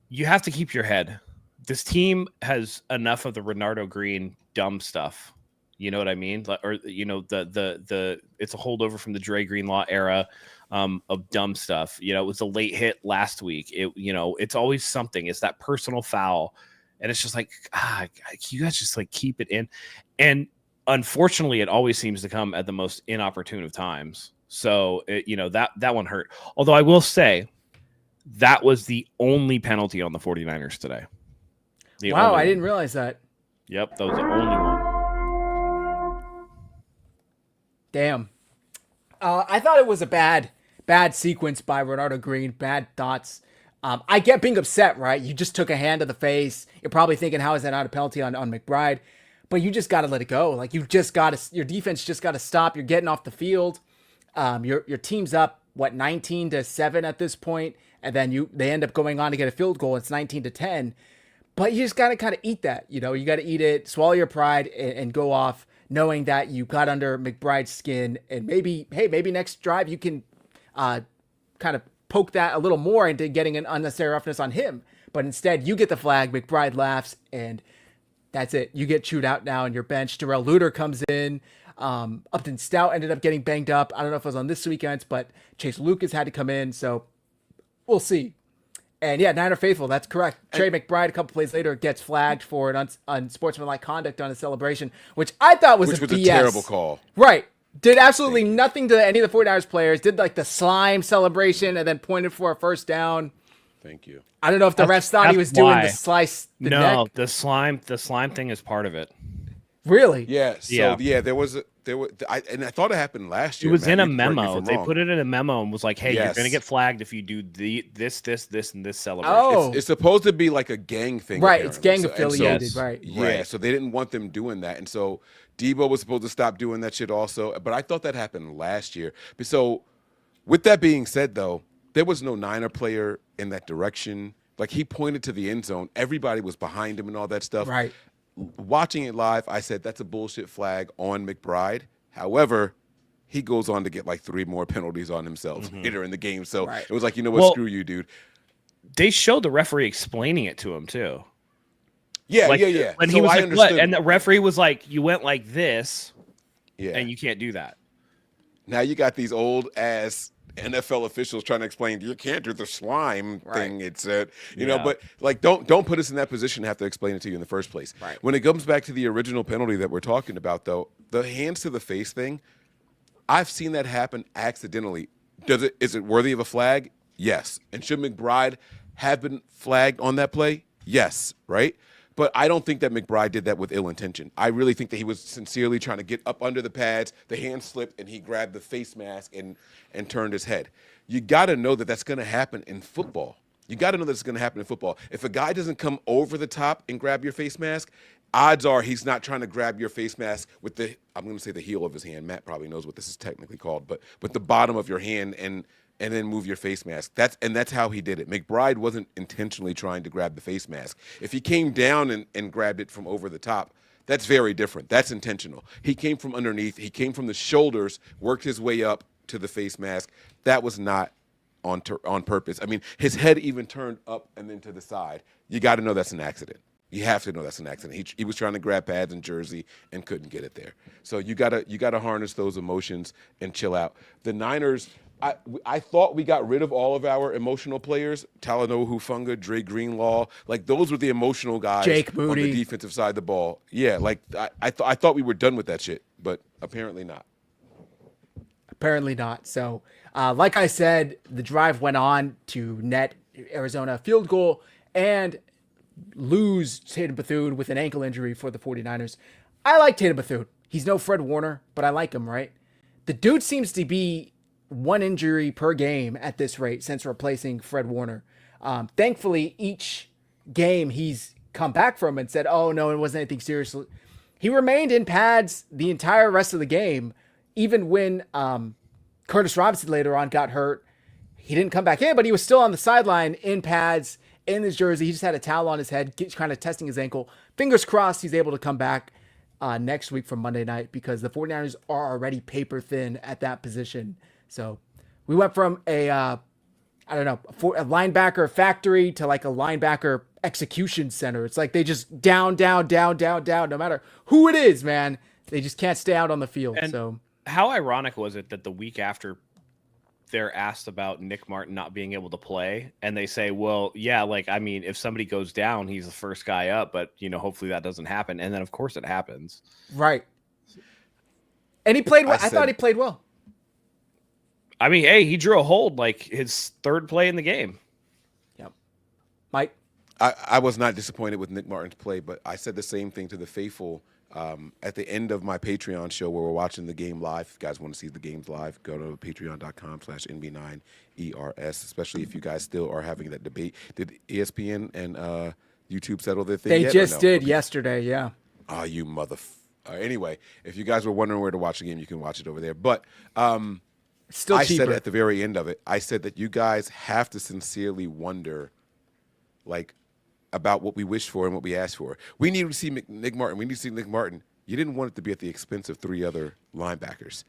you have to keep your head. This team has enough of the Renardo Green dumb stuff. You know what I mean? Or, you know, the it's a holdover from the Dre Greenlaw era. Of dumb stuff. You know, it was a late hit last week. It's always something. It's that personal foul. And it's just like, you guys just like keep it in. And unfortunately, it always seems to come at the most inopportune of times. So, that one hurt. Although I will say that was the only penalty on the 49ers today. Wow, I didn't realize that. Yep, that was the only one. Damn. I thought it was a bad sequence by Renardo Green, bad thoughts. I get being upset, right? You just took a hand to the face. You're probably thinking, how is that not a penalty on McBride? But you just got to let it go. Like, your defense just got to stop. You're getting off the field. Your team's up, 19-7 at this point, and then they end up going on to get a field goal. It's 19-10. But you just got to kind of eat that. You got to eat it, swallow your pride, and go off knowing that you got under McBride's skin. And maybe next drive you can kind of poke that a little more into getting an unnecessary roughness on him. But instead, you get the flag, McBride laughs, and that's it. You get chewed out now on your bench. Darrell Luter comes in. Upton Stout ended up getting banged up. I don't know if it was on this weekend, but Chase Lucas had to come in. So we'll see. And yeah, Niner faithful, that's correct. Trey McBride, a couple plays later, gets flagged for an unsportsmanlike conduct on a celebration, which I thought was a terrible call. Right. Did absolutely nothing to any of the 49ers players. Did like the slime celebration and then pointed for a first down. Thank you. I don't know if the refs thought he was doing the slice the neck. The slime thing is part of it. Really? Yeah. So there was I thought it happened last year. It was Matt, in a you correct me if memo. I'm They wrong. put it in a memo and was like, "Hey, you're gonna get flagged if you do this, and this celebration." Oh. It's supposed to be like a gang thing, Right, it's apparently. gang affiliated, right. Yeah, Right. so they didn't want them doing that, and so Debo was supposed to stop doing that shit also. But I thought that happened last year. So, with that being said, though, there was no Niner player in that direction. Like he pointed to the end zone, everybody was behind him and all that stuff. Right. Watching it live, I said that's a bullshit flag on McBride. However, he goes on to get like 3 more penalties on himself later in the game. So it was like, you know what, screw you, dude. They showed the referee explaining it to him too. Yeah, Like, yeah. When So he was I like, "What?" understood. And the referee was like, "You went like this, Yeah. and you can't do that." Now you got these old ass NFL officials trying to explain you can't do the slime thing. It's you know, but like don't put us in that position to have to explain it to you in the first place. Right. When it comes back to the original penalty that we're talking about, though, the hands to the face thing, I've seen that happen accidentally. Is it worthy of a flag? Yes. And should McBride have been flagged on that play? Yes. Right. But I don't think that McBride did that with ill intention. I really think that he was sincerely trying to get up under the pads. The hand slipped, and he grabbed the face mask and turned his head. You got to know that that's going to happen in football. You got to know that's going to happen in football. If a guy doesn't come over the top and grab your face mask, odds are he's not trying to grab your face mask with I'm going to say the heel of his hand. Matt probably knows what this is technically called, but with the bottom of your hand and then move your face mask. That's how he did it. McBride wasn't intentionally trying to grab the face mask. If he came down and grabbed it from over the top, that's very different. That's intentional. He came from underneath. He came from the shoulders, worked his way up to the face mask. That was not on purpose. I mean, his head even turned up and then to the side. You got to know that's an accident. You have to know that's an accident. He was trying to grab pads and jersey and couldn't get it there. So you gotta harness those emotions and chill out. The Niners, I thought we got rid of all of our emotional players. Talanoa Hufanga, Dre Greenlaw, like those were the emotional guys Jake Moody. on the defensive side of the ball. Yeah, like I thought we were done with that shit, but apparently not. Apparently not. So, like I said, the drive went on to net Arizona a field goal and lose Tatum Bethune with an ankle injury for the 49ers. I like Tatum Bethune. He's no Fred Warner, but I like him, right? The dude seems to be 1 injury per game at this rate since replacing Fred Warner. Thankfully, each game he's come back from and said, oh, no, it wasn't anything serious. He remained in pads the entire rest of the game, even when Curtis Robinson later on got hurt. He didn't come back in, but he was still on the sideline in pads, in his jersey. He just had a towel on his head, kind of testing his ankle. Fingers crossed he's able to come back next week from Monday night, because the 49ers are already paper thin at that position. So we went from a linebacker factory to like a linebacker execution center. It's like they just down, no matter who it is, man. They just can't stay out on the field. And so how ironic was it that the week after they're asked about Nick Martin not being able to play, and they say, well, yeah, like, I mean, if somebody goes down, he's the first guy up, but, you know, hopefully that doesn't happen. And then, of course, it happens. Right. And he played well. I thought he played well. I mean, hey, he drew a hold, like, his 3rd play in the game. Yep. Mike? I was not disappointed with Nick Martin's play, but I said the same thing to the faithful at the end of my Patreon show where we're watching the game live. If you guys want to see the games live, go to patreon.com/NB9ERS, especially if you guys still are having that debate. Did ESPN and YouTube settle their thing They yet, just or no? did yesterday, yeah. Oh, you anyway, if you guys were wondering where to watch the game, you can watch it over there. But Still I cheaper. said at the very end of it, I said that you guys have to sincerely wonder, like, about what we wished for and what we asked for. We need to see Nick Martin. We need to see Nick Martin. You didn't want it to be at the expense of 3 other linebackers.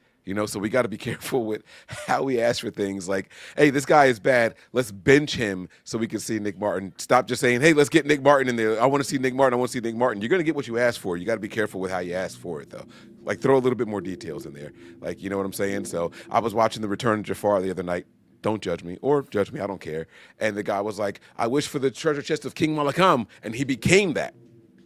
So we got to be careful with how we ask for things like, hey, this guy is bad. Let's bench him so we can see Nick Martin. Stop just saying, hey, let's get Nick Martin in there. I want to see Nick Martin. I want to see Nick Martin. You're going to get what you ask for. You got to be careful with how you ask for it, though. Like, throw a little bit more details in there. Like, you know what I'm saying? So I was watching the return of Jafar the other night. Don't judge me, or judge me. I don't care. And the guy was like, I wish for the treasure chest of King Malakam. And he became that.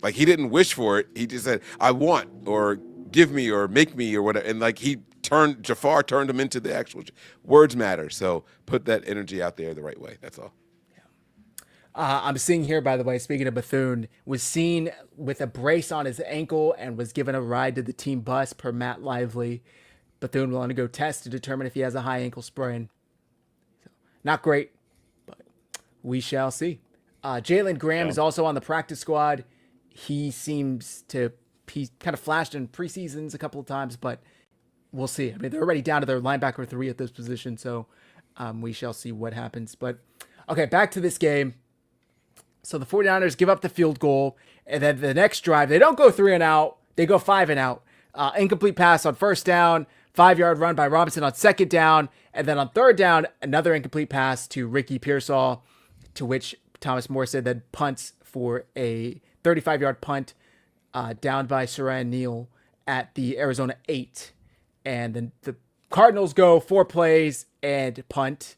Like, he didn't wish for it. He just said, I want, or give me, or make me, or whatever. And, like, Jafar turned him into the actual words matter. So put that energy out there the right way. That's all. I'm seeing here, by the way, speaking of Bethune, was seen with a brace on his ankle and was given a ride to the team bus per Matt Lively. Bethune will undergo tests to determine if he has a high ankle sprain. So, not great, but we shall see. Jalen Graham is also on the practice squad. He seems to, he kind of flashed in preseasons a couple of times, but we'll see. I mean, they're already down to their linebacker 3 at this position, so we shall see what happens. But, okay, back to this game. So the 49ers give up the field goal, and then the next drive, they don't go 3 and out, they go 5 and out. Incomplete pass on first down, 5-yard run by Robinson on second down, and then on third down, another incomplete pass to Ricky Pearsall, to which Thomas Morstead then punts for a 35-yard punt down by Saran Neal at the Arizona 8. And then the Cardinals go 4 plays and punt.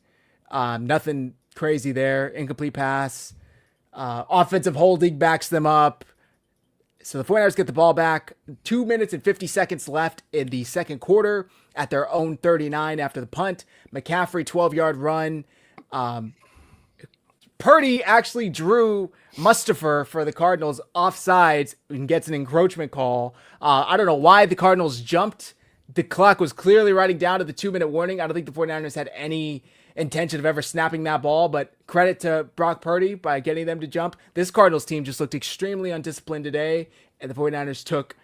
Nothing crazy there. Incomplete pass. Offensive holding backs them up. So the 49ers get the ball back. 2 minutes and 50 seconds left in the second quarter at their own 39 after the punt. McCaffrey, 12-yard run. Purdy actually drew Mustafa for the Cardinals offsides and gets an encroachment call. I don't know why the Cardinals jumped. The clock was clearly running down to the 2-minute warning. I don't think the 49ers had any intention of ever snapping that ball, but credit to Brock Purdy by getting them to jump. This Cardinals team just looked extremely undisciplined today, and the 49ers took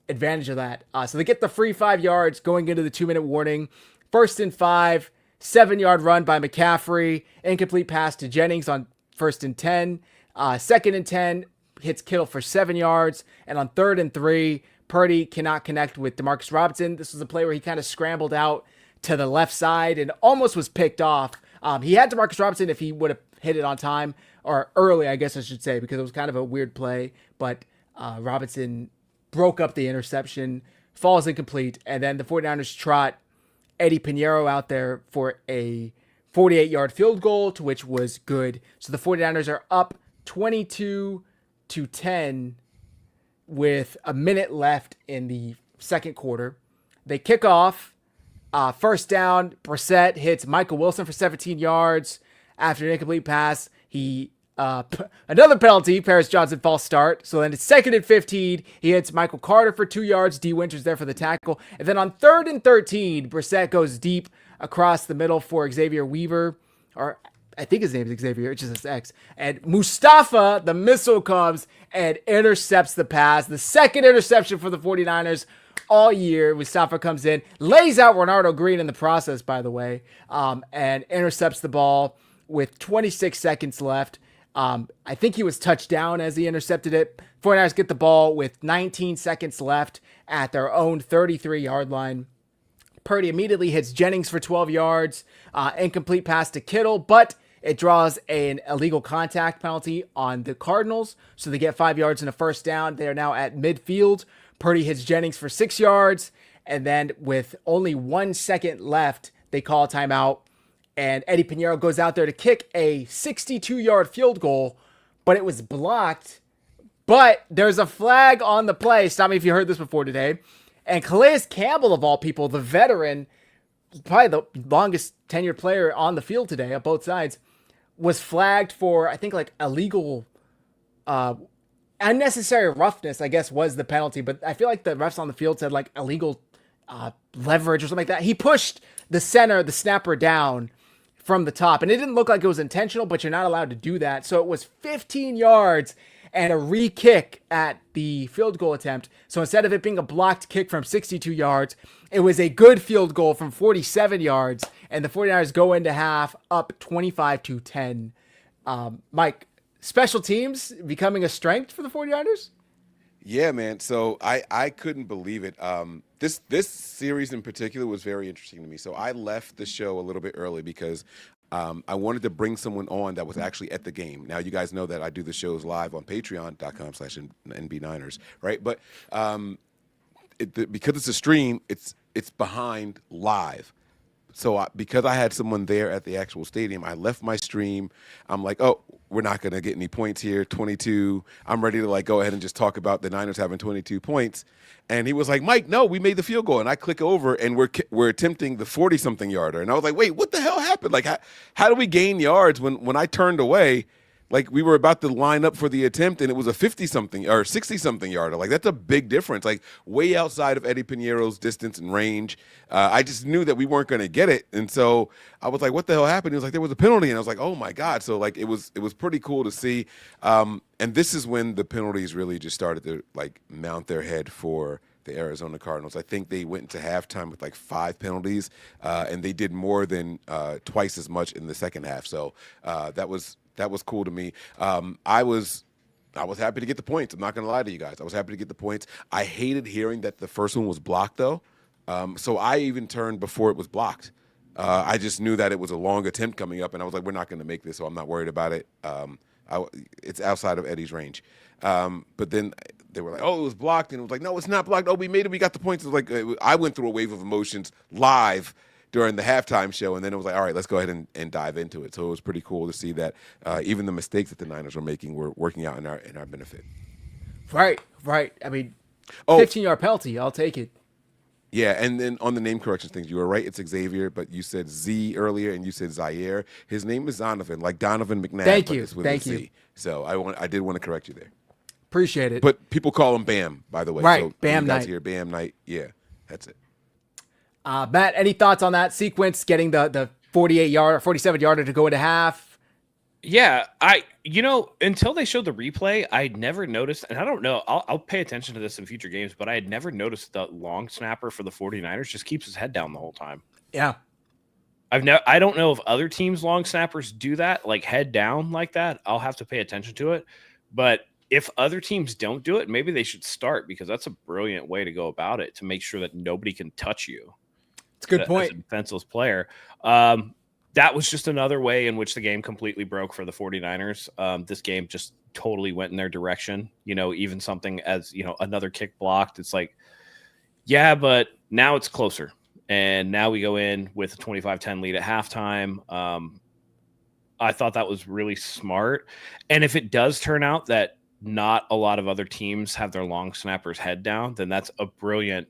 advantage of that. So they get the free 5 yards going into the 2-minute warning. 1st and 5, 7-yard run by McCaffrey, incomplete pass to Jennings on 1st and 10. 2nd and 10, hits Kittle for 7 yards, and on 3rd and 3, Purdy cannot connect with Demarcus Robinson. This was a play where he kind of scrambled out to the left side and almost was picked off. He had Demarcus Robinson if he would have hit it on time, or early, I guess I should say, because it was kind of a weird play. But Robinson broke up the interception, falls incomplete, and then the 49ers trot Eddie Pinheiro out there for a 48-yard field goal, to which was good. So the 49ers are up 22-10 with a minute left in the second quarter. They kick off. First down, Brissett hits Michael Wilson for 17 yards. After an incomplete pass, he another penalty, Paris Johnson false start. So then it's 2nd and 15. He hits Michael Carter for 2 yards. D. Winters there for the tackle. And then on 3rd and 13, Brissett goes deep across the middle for Xavier Weaver. Or I think his name is Xavier. It just says X. And Mustafa, the missile, comes and intercepts the pass. The second interception for the 49ers all year. Mustafa comes in, lays out Renardo Green in the process, by the way, and intercepts the ball with 26 seconds left. I think he was touched down as he intercepted it. 49ers get the ball with 19 seconds left at their own 33-yard line. Purdy immediately hits Jennings for 12 yards. Incomplete pass to Kittle, but it draws an illegal contact penalty on the Cardinals, so they get 5 yards and a first down. They are now at midfield. Purdy hits Jennings for 6 yards, and then with only 1 second left, they call a timeout, and Eddie Pinheiro goes out there to kick a 62-yard field goal, but it was blocked. But there's a flag on the play. Stop me if you heard this before today. And Calais Campbell, of all people, the veteran, probably the longest tenured player on the field today on both sides, was flagged for, I think, like illegal, unnecessary roughness, I guess, was the penalty. But I feel like the refs on the field said like illegal leverage or something like that. He pushed the snapper down from the top, and it didn't look like it was intentional, but you're not allowed to do that. So it was 15 yards and a re-kick at the field goal attempt. So instead of it being a blocked kick from 62 yards, it was a good field goal from 47 yards, and the 49ers go into half up 25-10. Mike, special teams becoming a strength for the 49ers? Yeah, man. So I couldn't believe it. This series in particular was very interesting to me. So I left the show a little bit early because I wanted to bring someone on that was actually at the game. Now, you guys know that I do the shows live on patreon.com/NB Niners, right? But because it's a stream, it's behind live. So because I had someone there at the actual stadium, I left my stream. I'm like, oh, we're not going to get any points here, 22. I'm ready to go ahead and just talk about the Niners having 22 points. And he was like, Mike, no, we made the field goal. And I click over and we're attempting the 40-something yarder. And I was like, wait, what the hell happened? How do we gain yards when I turned away? We were about to line up for the attempt, and it was a 50-something or 60-something yarder. That's a big difference, way outside of Eddie Piñeiro's distance and range. I just knew that we weren't going to get it, and so I was like, "What the hell happened?" He was like, "There was a penalty," and I was like, "Oh my god!" So it was pretty cool to see, and this is when the penalties really just started to mount their head for the Arizona Cardinals. I think they went into halftime with 5 penalties, and they did more than twice as much in the second half. So that was cool to me. I was happy to get the points. I'm not going to lie to you guys. I was happy to get the points. I hated hearing that the first one was blocked, though. So I even turned before it was blocked. I just knew that it was a long attempt coming up, and I was like, we're not going to make this, so I'm not worried about it. It's outside of Eddie's range. But then they were like, oh, it was blocked. And it was like, no, it's not blocked. Oh, we made it. We got the points. It was I went through a wave of emotions live during the halftime show, and then it was like, all right, let's go ahead and dive into it. So it was pretty cool to see that even the mistakes that the Niners were making were working out in our benefit. Right. I mean, 15-yard penalty, I'll take it. Yeah, and then on the name corrections things, you were right. It's Xavier, but you said Z earlier, and you said Zaire. His name is Zonovan, like Donovan McNabb. Thank you. It's with a Z. So I did want to correct you there. Appreciate it. But people call him Bam, by the way. Right, so Bam you guys Night. hear Bam Night. Yeah, that's it. Matt, any thoughts on that sequence, getting the 47-yarder to go into half? Yeah, until they showed the replay, I'd never noticed, and I don't know, I'll pay attention to this in future games, but I had never noticed the long snapper for the 49ers just keeps his head down the whole time. Yeah. I don't know if other teams' long snappers do that, head down like that. I'll have to pay attention to it. But if other teams don't do it, maybe they should start, because that's a brilliant way to go about it, to make sure that nobody can touch you. It's a good point. As a defenseless player. That was just another way in which the game completely broke for the 49ers. This game just totally went in their direction. Even something as, another kick blocked. It's like, yeah, but now it's closer. And now we go in with a 25-10 lead at halftime. I thought that was really smart. And if it does turn out that not a lot of other teams have their long snappers head down, then that's a brilliant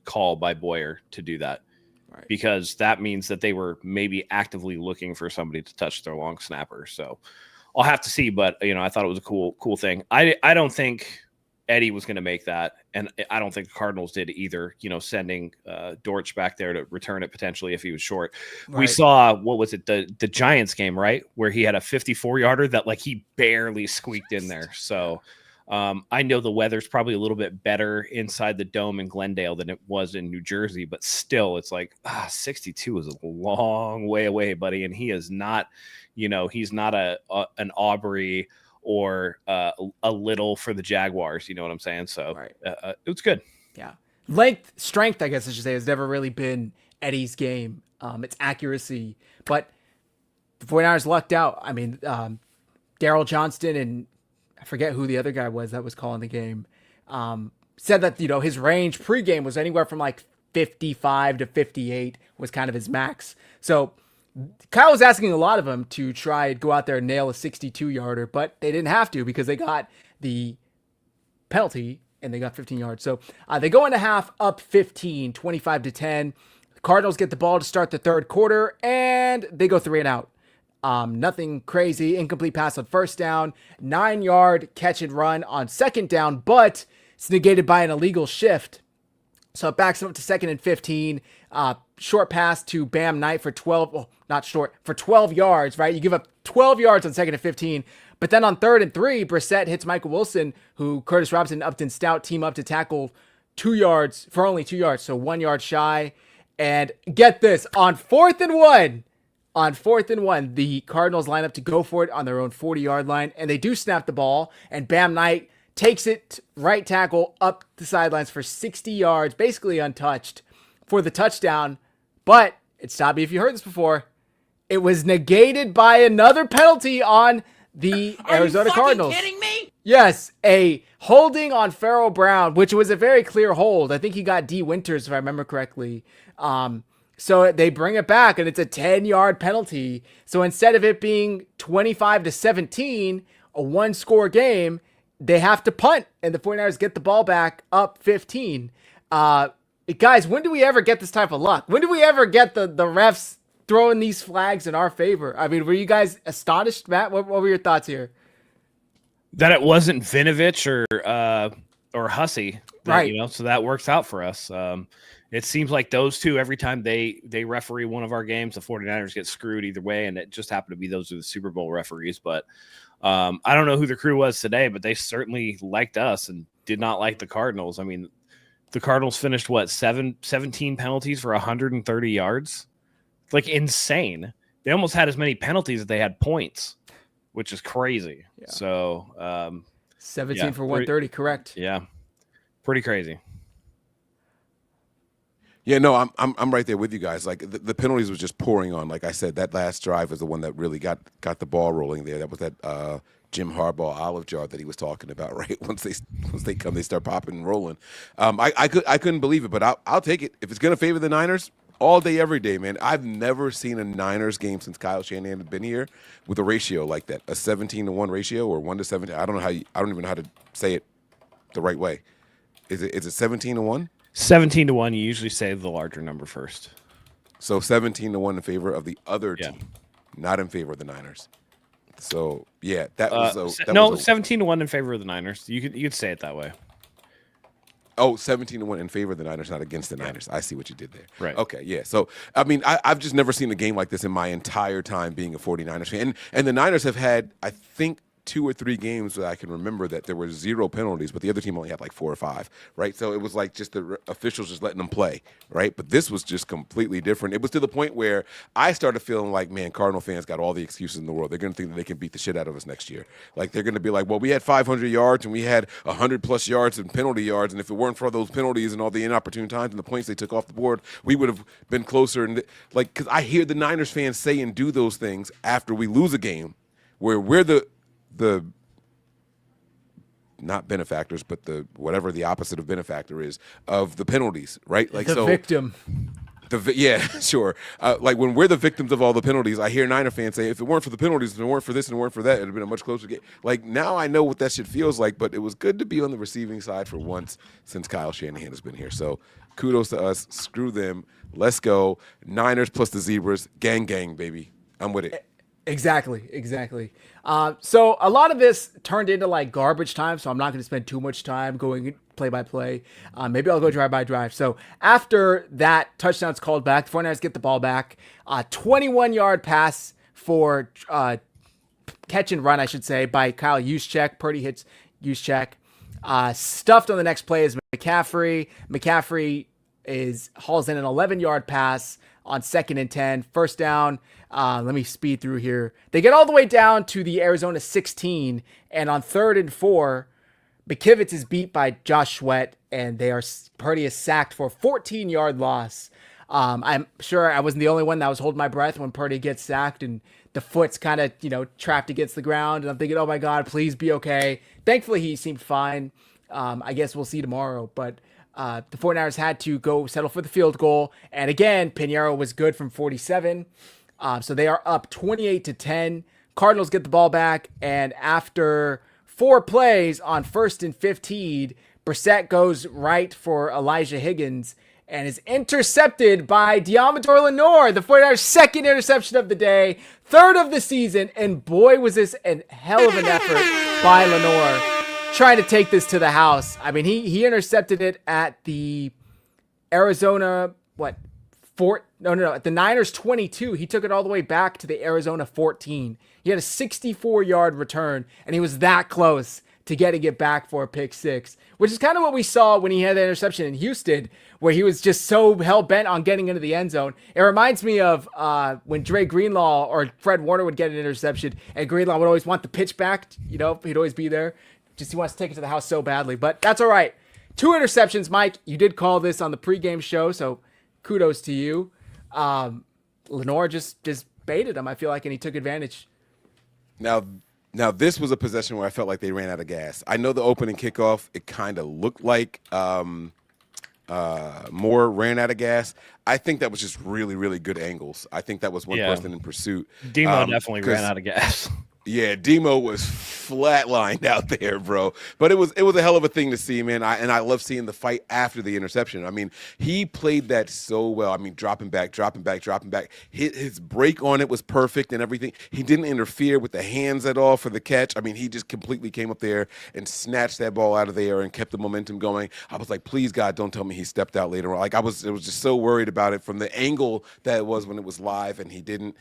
call by Boyer to do that. Right. Because that means that they were maybe actively looking for somebody to touch their long snapper. So I'll have to see, but I thought it was a cool thing. I don't think Eddie was going to make that, and I don't think the Cardinals did either. Sending Dortch back there to return it potentially if he was short. Right. We saw, what was it, the Giants game, right, where he had a 54-yarder that he barely squeaked in there. So I know the weather's probably a little bit better inside the dome in Glendale than it was in New Jersey, but still, it's 62 is a long way away, buddy. And he is not, he's not an Aubrey or a little for the Jaguars. You know what I'm saying? So right. It was good. Yeah. Strength, I guess I should say, has never really been Eddie's game. It's accuracy, but the 49ers lucked out. I mean, Daryl Johnston and I forget who the other guy was that was calling the game, said that, his range pregame was anywhere from 55 to 58 was kind of his max. So Kyle was asking a lot of them to try and go out there and nail a 62-yarder, but they didn't have to because they got the penalty and they got 15 yards. So they go into half up 15, 25-10. The Cardinals get the ball to start the third quarter, and they go 3 and out. Nothing crazy. Incomplete pass on first down, 9-yard catch and run on second down, but it's negated by an illegal shift. So it backs them up to 2nd and 15. Short pass to Bam Knight for 12. Oh, not short, for 12 yards, right? You give up 12 yards on 2nd and 15. But then on 3rd and 3, Brissett hits Michael Wilson, who Curtis Robinson and Upton Stout team up to tackle 2 yards for only 2 yards. So 1 yard shy. And get this, on 4th and 1, On 4th and 1, the Cardinals line up to go for it on their own 40-yard line, and they do snap the ball, and Bam Knight takes it right tackle up the sidelines for 60 yards, basically untouched, for the touchdown. But, stop me if you heard this before, it was negated by another penalty on the Arizona Cardinals. Are you fucking kidding me? Yes, a holding on Farrell Brown, which was a very clear hold. I think he got D. Winters, if I remember correctly. So they bring it back, and it's a 10-yard penalty. So instead of it being 25-17, a one-score game, they have to punt, and the 49ers get the ball back up 15. Guys, when do we ever get this type of luck? When do we ever get the refs throwing these flags in our favor? I mean, were you guys astonished, Matt? What were your thoughts here? That it wasn't Vinovich or Hussey, right? So that works out for us. It seems like those two, every time they referee one of our games, the 49ers get screwed either way, and it just happened to be those are the Super Bowl referees. But I don't know who the crew was today, but they certainly liked us and did not like the Cardinals. I mean, the Cardinals finished, 17 penalties for 130 yards? Like, insane. They almost had as many penalties as they had points, which is crazy. Yeah. So 17 for 130, correct? Yeah, pretty crazy. Yeah, no, I'm right there with you guys. Like the penalties was just pouring on. Like I said, that last drive was the one that really got the ball rolling there. That was that Jim Harbaugh olive jar that he was talking about, right? Once they come, they start popping and rolling. I couldn't believe it, but I'll take it if it's gonna favor the Niners all day, every day, man. I've never seen a Niners game since Kyle Shanahan had been here with a ratio like that, a 17-1 ratio or 1-17. I don't even know how to say it the right way. Is it 17-1? 17-1, you usually say the larger number first. So 17-1 in favor of the other team, not in favor of the Niners. So yeah, that was 17-1 in favor of the Niners. You could say it that way. Oh, 17-1 in favor of the Niners, not against the Niners. I see what you did there. Right. Okay, yeah. So, I mean, I've just never seen a game like this in my entire time being a 49ers fan. And the Niners have had, I think, 2 or 3 games that I can remember that there were 0 penalties, but the other team only had like 4 or 5, right? So it was like just the officials just letting them play, right? But this was just completely different. It was to the point where I started feeling like, man, Cardinal fans got all the excuses in the world. They're going to think that they can beat the shit out of us next year. Like, they're going to be like, well, we had 500 yards and we had 100-plus yards and penalty yards, and if it weren't for those penalties and all the inopportune times and the points they took off the board, we would have been closer. And like, because I hear the Niners fans say and do those things after we lose a game where we're the not benefactors, but the whatever the opposite of benefactor is of the penalties, right? Like the victim. Yeah, sure. Like when we're the victims of all the penalties, I hear Niner fans say, if it weren't for the penalties, if it weren't for this and it weren't for that, it'd have been a much closer game. Like now I know what that shit feels like, but it was good to be on the receiving side for once since Kyle Shanahan has been here. So kudos to us. Screw them. Let's go. Niners plus the Zebras. Gang, gang, baby. I'm with it. Exactly. So a lot of this turned into like garbage time, so I'm not going to spend too much time going play by play. Maybe I'll go drive by drive. So after that touchdown's called back, the 49ers get the ball back. 21-yard pass for catch and run, I should say, by Kyle Juszczyk. Purdy hits Juszczyk. Stuffed on the next play is McCaffrey. McCaffrey hauls in an 11-yard pass on 2nd and 10. First down. Let me speed through here. They get all the way down to the Arizona 16, and on 3rd and 4, McKivitz is beat by Josh Sweat, and Purdy is sacked for a 14-yard loss. I'm sure I wasn't the only one that was holding my breath when Purdy gets sacked, and the foot's kind of, trapped against the ground, and I'm thinking, oh my God, please be okay. Thankfully, he seemed fine. I guess we'll see tomorrow, but the 49ers had to go settle for the field goal, and again, Pinheiro was good from 47. So they are up 28-10. Cardinals get the ball back, and after 4 plays on 1st and 15, Brissett goes right for Elijah Higgins and is intercepted by Deommodore Lenoir, the 49ers' 2nd interception of the day, 3rd of the season, and boy, was this a hell of an effort by Lenoir trying to take this to the house. I mean, he intercepted it at the Arizona, at the Niners 22. He took it all the way back to the Arizona 14. He had a 64-yard return, and he was that close to getting it back for a pick 6, which is kind of what we saw when he had that interception in Houston, where he was just so hell-bent on getting into the end zone. It reminds me of when Dre Greenlaw or Fred Warner would get an interception, and Greenlaw would always want the pitch back. He'd always be there. Just he wants to take it to the house so badly. But that's all right. 2 interceptions, Mike. You did call this on the pregame show, so kudos to you. Lenore just baited him, I feel like, and he took advantage. Now, this was a possession where I felt like they ran out of gas. I know the opening kickoff, it kind of looked like Moore ran out of gas. I think that was just really, really good angles. I think that was one person in pursuit. Demo definitely ran out of gas. Yeah, Demo was flatlined out there, bro. But it was a hell of a thing to see, man. I love seeing the fight after the interception. I mean, he played that so well. I mean, dropping back. His break on it was perfect and everything. He didn't interfere with the hands at all for the catch. I mean, he just completely came up there and snatched that ball out of the air and kept the momentum going. I was like, please, God, don't tell me he stepped out later on. Like, it was just so worried about it from the angle that it was when it was live, and he didn't.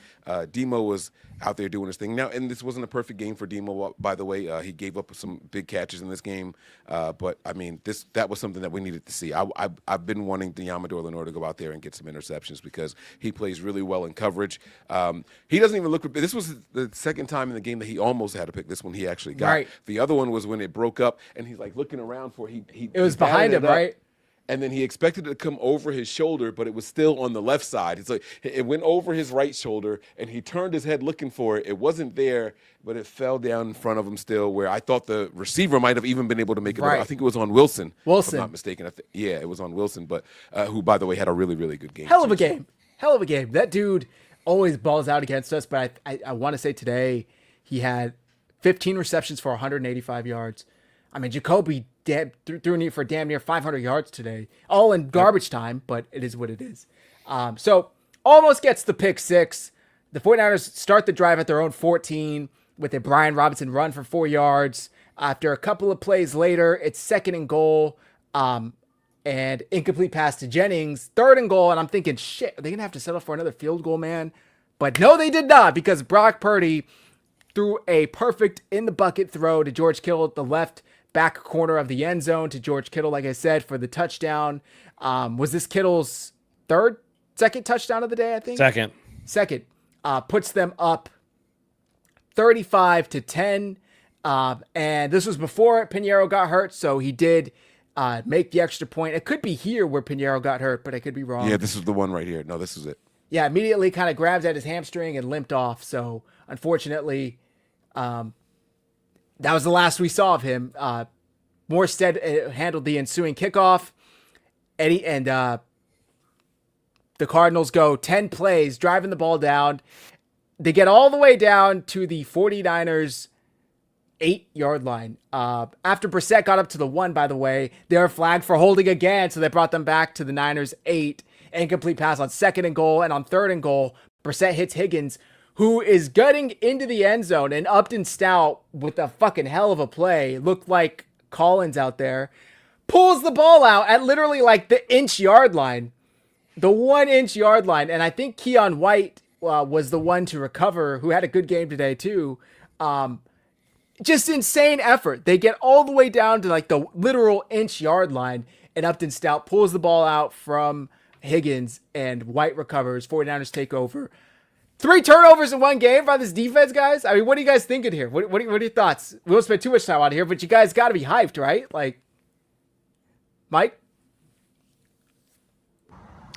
Demo was out there doing his thing. Now, and this wasn't a perfect game for Demo, by the way. He gave up some big catches in this game. But, I mean, that was something that we needed to see. I've been wanting Yamador Lenore to go out there and get some interceptions because he plays really well in coverage. He doesn't even look – this was the second time in the game that he almost had a pick. This one he actually got. Right. The other one was when it broke up, and he's, like, looking around for – it was behind him, right? And then he expected it to come over his shoulder, but it was still on the left side. It's like it went over his right shoulder, and he turned his head looking for it. It wasn't there, but it fell down in front of him still, where I thought the receiver might have even been able to make it. Right. I think it was on Wilson. If I'm not mistaken. Yeah, it was on Wilson, but who, by the way, had a really, really good game. Hell of a game. That dude always balls out against us, but I want to say today he had 15 receptions for 185 yards. I mean, Jacoby threw for damn near 500 yards today, all in garbage time, but it is what it is. So almost gets the pick 6. The 49ers start the drive at their own 14 with a Brian Robinson run for 4 yards. After a couple of plays later, it's 2nd and goal, and incomplete pass to Jennings, 3rd and goal, and I'm thinking, shit, are they going to have to settle for another field goal, man? But no, they did not, because Brock Purdy threw a perfect in-the-bucket throw to George Kittle at the left back corner of the end zone to George Kittle, like I said, for the touchdown. Was this Kittle's second touchdown of the day, I think? Second. Puts them up 35-10. And this was before Pinheiro got hurt, so he did make the extra point. It could be here where Pinheiro got hurt, but I could be wrong. Yeah, this is the one right here. No, this is it. Yeah, immediately kind of grabbed at his hamstring and limped off. So, unfortunately, that was the last we saw of him. Morstead handled the ensuing kickoff. The Cardinals go 10 plays, driving the ball down. They get all the way down to the 49ers' 8-yard line. After Brissett got up to the 1, by the way, they were flagged for holding again, so they brought them back to the Niners' 8. Incomplete pass on 2nd and goal, and on 3rd and goal, Brissett hits Higgins, who is gutting into the end zone, and Upton Stout, with a fucking hell of a play, looked like Collins out there, pulls the ball out at literally like the 1-inch line, the 1-inch line. And I think Keon White was the one to recover, who had a good game today too. Just insane effort. They get all the way down to like the literal 1-inch line, and Upton Stout pulls the ball out from Higgins, and White recovers. 49ers take over. 3 turnovers in one game by this defense, guys. I mean, what are you guys thinking here? What are your thoughts? We won't spend too much time on here, but you guys got to be hyped, right? Like, Mike?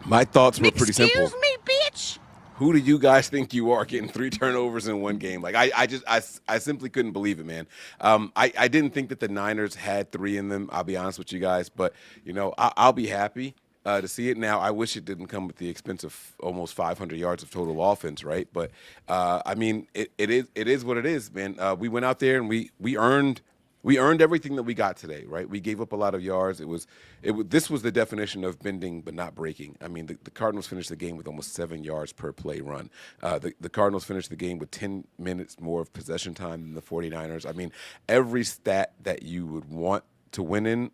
My thoughts were pretty simple. Excuse me, bitch. Who do you guys think you are getting 3 turnovers in one game? Like, I simply couldn't believe it, man. I didn't think that the Niners had 3 in them, I'll be honest with you guys. But, you know, I'll be happy to see it now. I wish it didn't come at the expense of almost 500 yards of total offense, right? But, I mean, it is what it is, man. We went out there and we earned everything that we got today, right? We gave up a lot of yards. This was the definition of bending but not breaking. I mean, the Cardinals finished the game with almost 7 yards per play run. The Cardinals finished the game with 10 minutes more of possession time than the 49ers. I mean, every stat that you would want to win in,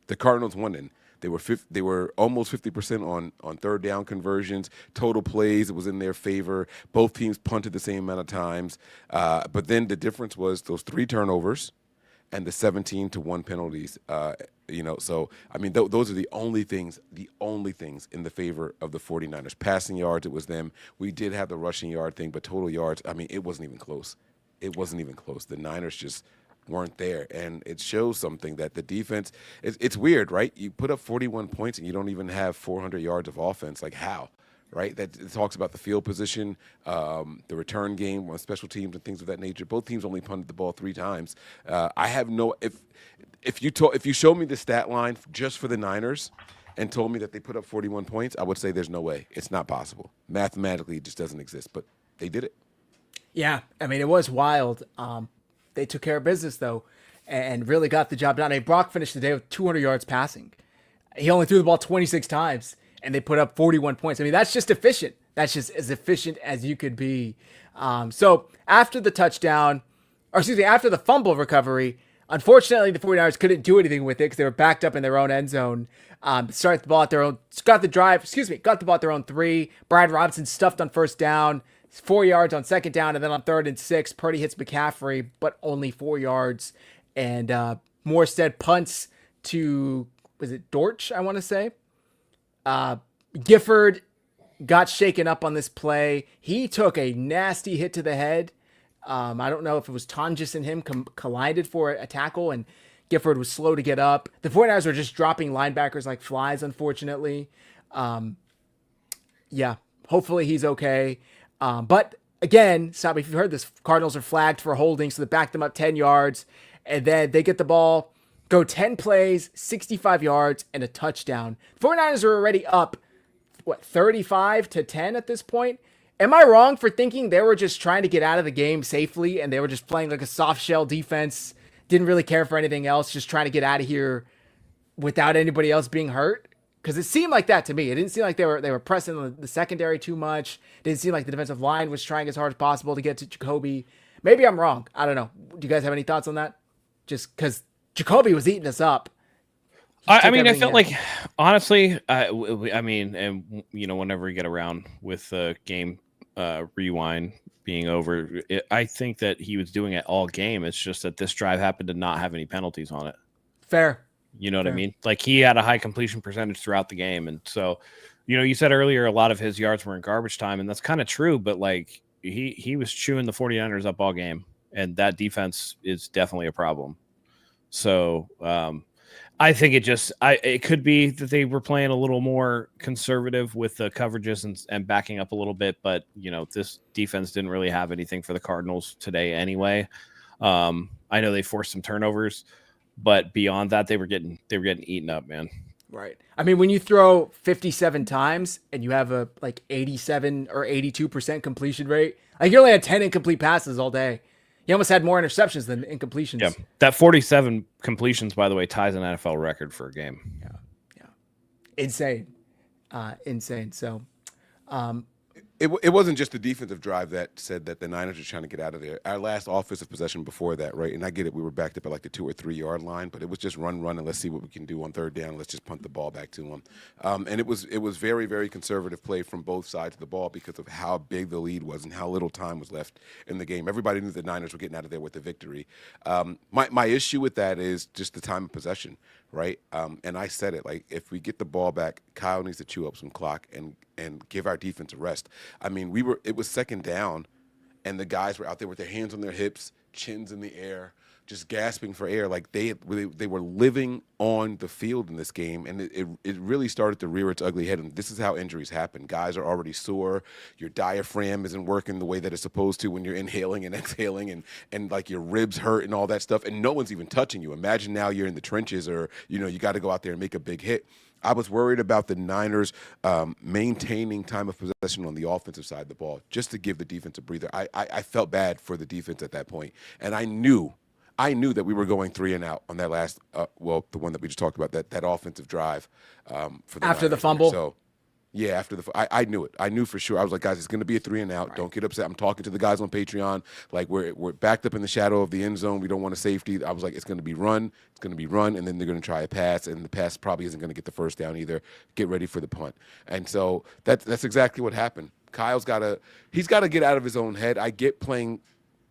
the Cardinals won in. They were almost 50% on third down conversions. Total plays, it was in their favor. Both teams punted the same amount of times. But then the difference was those 3 turnovers. and the 17-1 penalties. So I mean, those are the only things in the favor of the 49ers. Passing yards, it was them. We did have the rushing yard thing, but total yards, I mean, it wasn't even close. The Niners just weren't there, and it shows something that the defense. It's weird, right? You put up 41 points and you don't even have 400 yards of offense. Like how? Right? That it talks about the field position, the return game on special teams and things of that nature. Both teams only punted the ball 3 times. I have no if you showed me the stat line just for the Niners and told me that they put up 41 points, I would say there's no way. It's not possible. Mathematically, it just doesn't exist. But they did it. Yeah, I mean, it was wild. They took care of business though, and really got the job done. Hey, Brock finished the day with 200 yards passing. He only threw the ball 26 times. And they put up 41 points. I mean, that's just efficient. That's just as efficient as you could be. So after the touchdown, after the fumble recovery, unfortunately, the 49ers couldn't do anything with it because they were backed up in their own end zone. Got the ball at their own 3. Brian Robinson stuffed on first down, 4 yards on second down, and then on 3rd and 6, Purdy hits McCaffrey, but only 4 yards. And Morstead punts to, was it Dortch, I want to say? Gifford got shaken up on this play. He took a nasty hit to the head. I don't know if it was Tonjes and him collided for a tackle, and Gifford was slow to get up. The 49ers were just dropping linebackers like flies, unfortunately. Hopefully he's okay. But again, Sabi, if you've heard this, Cardinals are flagged for holding, so they back them up 10 yards, and then they get the ball, go 10 plays, 65 yards, and a touchdown. 49ers are already up, 35-10 at this point? Am I wrong for thinking they were just trying to get out of the game safely and they were just playing like a soft shell defense, didn't really care for anything else, just trying to get out of here without anybody else being hurt? Because it seemed like that to me. It didn't seem like they were pressing the secondary too much. It didn't seem like the defensive line was trying as hard as possible to get to Jacoby. Maybe I'm wrong. I don't know. Do you guys have any thoughts on that? Just because Jacoby was eating us up. I mean, I felt like, honestly, whenever we get around with the game rewind being over, I think that he was doing it all game. It's just that this drive happened to not have any penalties on it. Fair. You know what I mean? Like, he had a high completion percentage throughout the game. And so, you said earlier a lot of his yards were in garbage time, and that's kind of true, but like he was chewing the 49ers up all game, and that defense is definitely a problem. So I think it could be that they were playing a little more conservative with the coverages and backing up a little bit, but this defense didn't really have anything for the Cardinals today anyway. I know they forced some turnovers, but beyond that, they were getting eaten up, man. Right. I mean, when you throw 57 times and you have a 87 or 82% completion rate, like you only had 10 incomplete passes all day. He almost had more interceptions than incompletions. Yeah, that 47 completions, by the way, ties an NFL record for a game. Yeah, insane. So, It wasn't just the defensive drive that said that the Niners were trying to get out of there. Our last offensive possession before that, right? And I get it, we were backed up at like the 2 or 3 yard line, but it was just run, and let's see what we can do on third down. Let's just punt the ball back to them. And it was very, very conservative play from both sides of the ball because of how big the lead was and how little time was left in the game. Everybody knew the Niners were getting out of there with the victory. My issue with that is just the time of possession, right? And I said it, like, if we get the ball back, Kyle needs to chew up some clock and give our defense a rest. I mean, it was second down, and the guys were out there with their hands on their hips, chins in the air, just gasping for air. Like they were living on the field in this game, and it really started to rear its ugly head. And this is how injuries happen. Guys are already sore. Your diaphragm isn't working the way that it's supposed to when you're inhaling and exhaling, and like your ribs hurt and all that stuff. And no one's even touching you. Imagine now you're in the trenches, or you got to go out there and make a big hit. I was worried about the Niners maintaining time of possession on the offensive side of the ball just to give the defense a breather. I felt bad for the defense at that point, and I knew that we were going 3 and out on that last, the one that we just talked about, that offensive drive for the after Niners the fumble. So, yeah, after I knew it. I knew for sure. I was like, guys, it's going to be a 3 and out. Right. Don't get upset. I'm talking to the guys on Patreon. Like, we're backed up in the shadow of the end zone. We don't want a safety. I was like, it's going to be run. It's going to be run, and then they're going to try a pass, and the pass probably isn't going to get the first down either. Get ready for the punt. And so that's exactly what happened. Kyle's got to get out of his own head. I get playing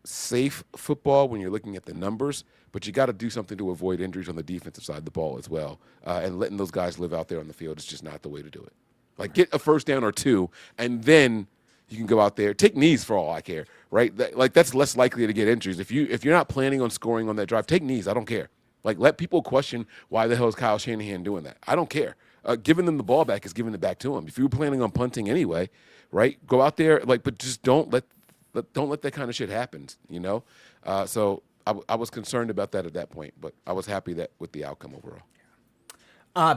safe football when you're looking at the numbers, but you got to do something to avoid injuries on the defensive side of the ball as well. And letting those guys live out there on the field is just not the way to do it. Like, get a first down or two, and then you can go out there. Take knees for all I care, right? That's less likely to get injuries. If you're not planning on scoring on that drive, take knees. I don't care. Like, let people question why the hell is Kyle Shanahan doing that. I don't care. Giving them the ball back is giving it back to them. If you were planning on punting anyway, right? Go out there, but just don't let that kind of shit happen, you know? So I was concerned about that at that point, but I was happy with the outcome overall.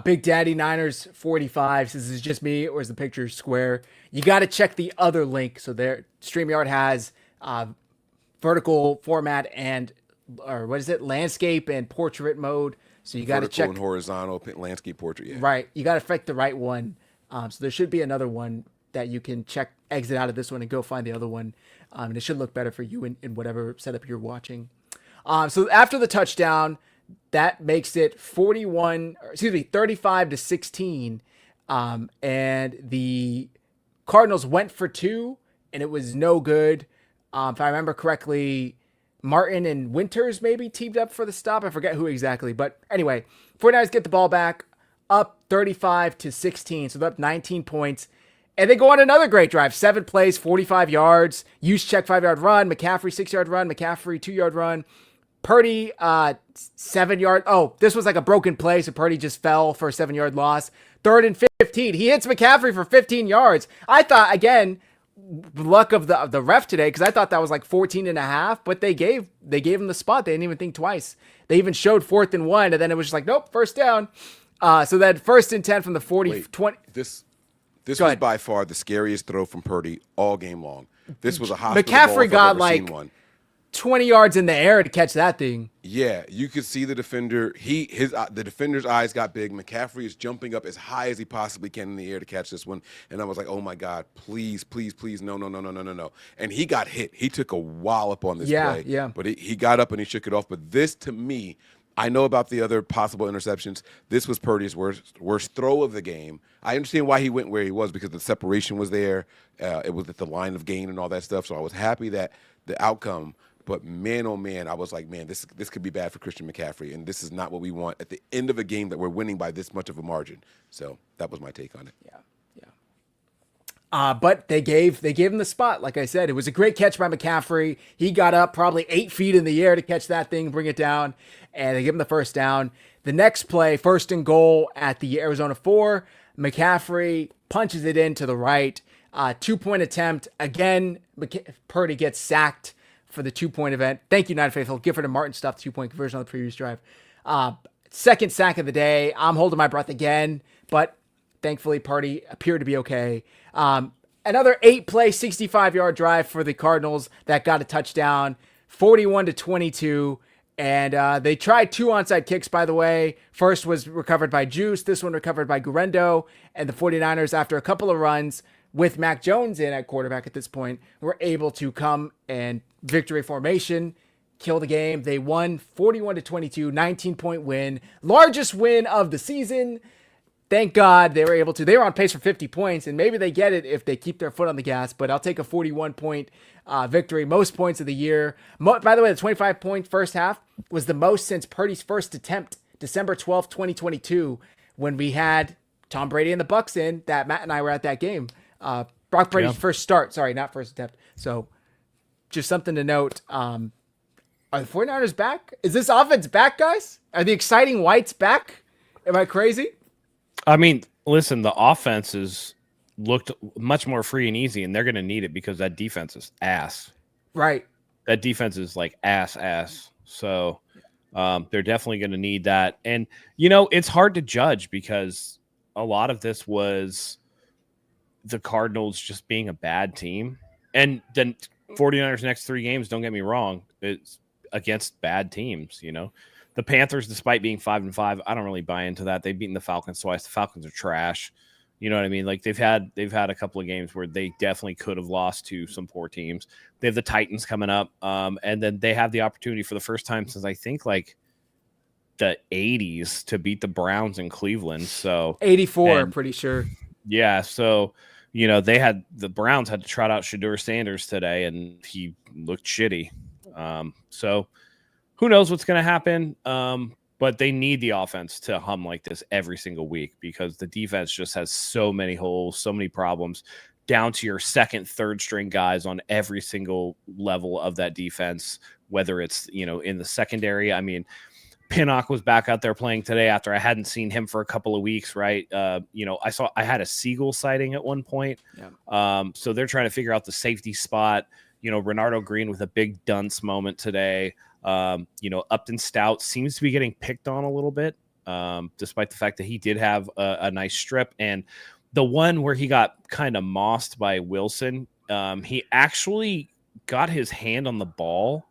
Big Daddy Niners 45 says, "Is it just me or is the picture square?" You got to check the other link. So there, StreamYard has vertical format or what is it? Landscape and portrait mode. So you got to check and horizontal landscape portrait. Yeah. Right. You got to pick the right one. So there should be another one that you can check, exit out of this one and go find the other one. And it should look better for you in whatever setup you're watching. So after the touchdown, that makes it 35-16. And the Cardinals went for two, and it was no good. If I remember correctly, Martin and Winters maybe teamed up for the stop. I forget who exactly. But anyway, 49ers get the ball back, up 35-16. So they're up 19 points. And they go on another great drive. 7 plays, 45 yards. Juszczyk 5-yard run. McCaffrey 6-yard run. McCaffrey 2-yard run. Purdy 7-yard. Oh, this was like a broken play, so Purdy just fell for a 7-yard loss. 3rd and 15. He hits McCaffrey for 15 yards. I thought, again, luck of the ref today, because I thought that was like 14.5, but they gave him the spot. They didn't even think twice. They even showed 4th and 1, and then it was just like, nope, first down. So then 1st and 10 from the 20. This was by far the scariest throw from Purdy all game long. This was a hospital McCaffrey ball got like 20 yards in the air to catch that thing. Yeah, you could see the defender. The defender's eyes got big. McCaffrey is jumping up as high as he possibly can in the air to catch this one. And I was like, oh my God, please, please, please, no. And he got hit. He took a wallop on this play. Yeah. But he got up and he shook it off. But this, to me, I know about the other possible interceptions. This was Purdy's worst throw of the game. I understand why he went where he was, because the separation was there. It was at the line of gain and all that stuff. So I was happy that the outcome. But man, oh man, I was like, man, this could be bad for Christian McCaffrey, and this is not what we want at the end of a game that we're winning by this much of a margin. So that was my take on it. Yeah. But they gave him the spot. Like I said, it was a great catch by McCaffrey. He got up probably 8 feet in the air to catch that thing, bring it down, and they give him the first down. The next play, 1st and goal at the Arizona 4. McCaffrey punches it in to the right. 2-point attempt. Again, Purdy gets sacked for the 2-point event. Thank you, United Faithful. Gifford and Martin stuff, 2-point conversion on the previous drive. 2nd sack of the day. I'm holding my breath again, but thankfully Purdy appeared to be okay. Another 8-play, 65-yard drive for the Cardinals that got a touchdown, 41-22. And they tried 2 onside kicks, by the way. First was recovered by Juice. This one recovered by Guerrero. And the 49ers, after a couple of runs with Mac Jones in at quarterback at this point, were able to come and victory formation, kill the game. They won 41-22, 19-point win. Largest win of the season. Thank God they were able to. They were on pace for 50 points, and maybe they get it if they keep their foot on the gas, but I'll take a 41-point victory. Most points of the year. By the way, the 25-point first half was the most since Purdy's first attempt, December 12th, 2022, when we had Tom Brady and the Bucs in, that Matt and I were at that game. Brock Brady's first start. Sorry, not first attempt. So just something to note. Are the 49ers back? Is this offense back, guys? Are the exciting whites back? Am I crazy? I mean, listen, the offenses looked much more free and easy, and they're going to need it because that defense is ass. Right. That defense is like ass. So they're definitely going to need that. And, it's hard to judge because a lot of this was the Cardinals just being a bad team. And then 49ers next 3 games, don't get me wrong, it's against bad teams, The Panthers, despite being 5-5, I don't really buy into that. They've beaten the Falcons twice. The Falcons are trash. You know what I mean? Like they've had a couple of games where they definitely could have lost to some poor teams. They have the Titans coming up, and then they have the opportunity for the first time since I think like the 80s to beat the Browns in Cleveland. So 84, pretty sure. Yeah, so the Browns had to trot out Shedeur Sanders today, and he looked shitty. So who knows what's going to happen? But they need the offense to hum like this every single week because the defense just has so many holes, so many problems, down to your second, third string guys on every single level of that defense, whether it's, in the secondary. I mean, Pinnock was back out there playing today after I hadn't seen him for a couple of weeks, right? I had a seagull sighting at one point. Yeah. So they're trying to figure out the safety spot. Renardo Green with a big dunce moment today. Upton Stout seems to be getting picked on a little bit, despite the fact that he did have a nice strip. And the one where he got kind of mossed by Wilson, he actually got his hand on the ball,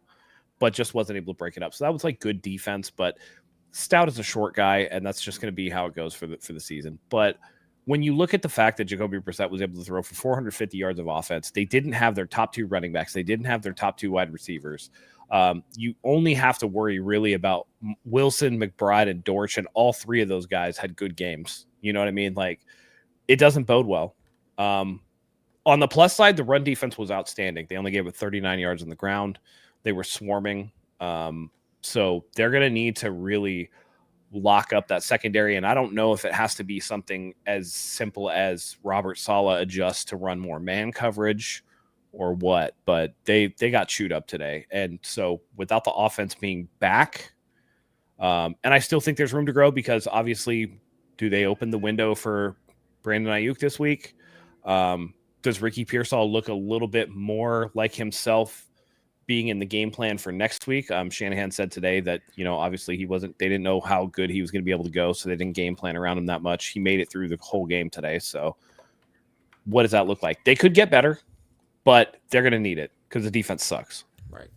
but just wasn't able to break it up. So that was like good defense, but Stout is a short guy, and that's just going to be how it goes for the season. But when you look at the fact that Jacoby Brissett was able to throw for 450 yards of offense, they didn't have their top two running backs. They didn't have their top two wide receivers. You only have to worry really about Wilson, McBride, and Dortch, and all three of those guys had good games. You know what I mean? Like, it doesn't bode well. On the plus side, the run defense was outstanding. They only gave it 39 yards on the ground. They were swarming. So they're going to need to really lock up that secondary. And I don't know if it has to be something as simple as Robert Saleh adjusts to run more man coverage or what, but they got chewed up today. And so without the offense being back, and I still think there's room to grow because obviously, do they open the window for Brandon Ayuk this week? Does Ricky Pearsall look a little bit more like himself being in the game plan for next week? Shanahan said today that, obviously they didn't know how good he was going to be able to go, so they didn't game plan around him that much. He made it through the whole game today. So what does that look like? They could get better, but they're going to need it because the defense sucks. Right.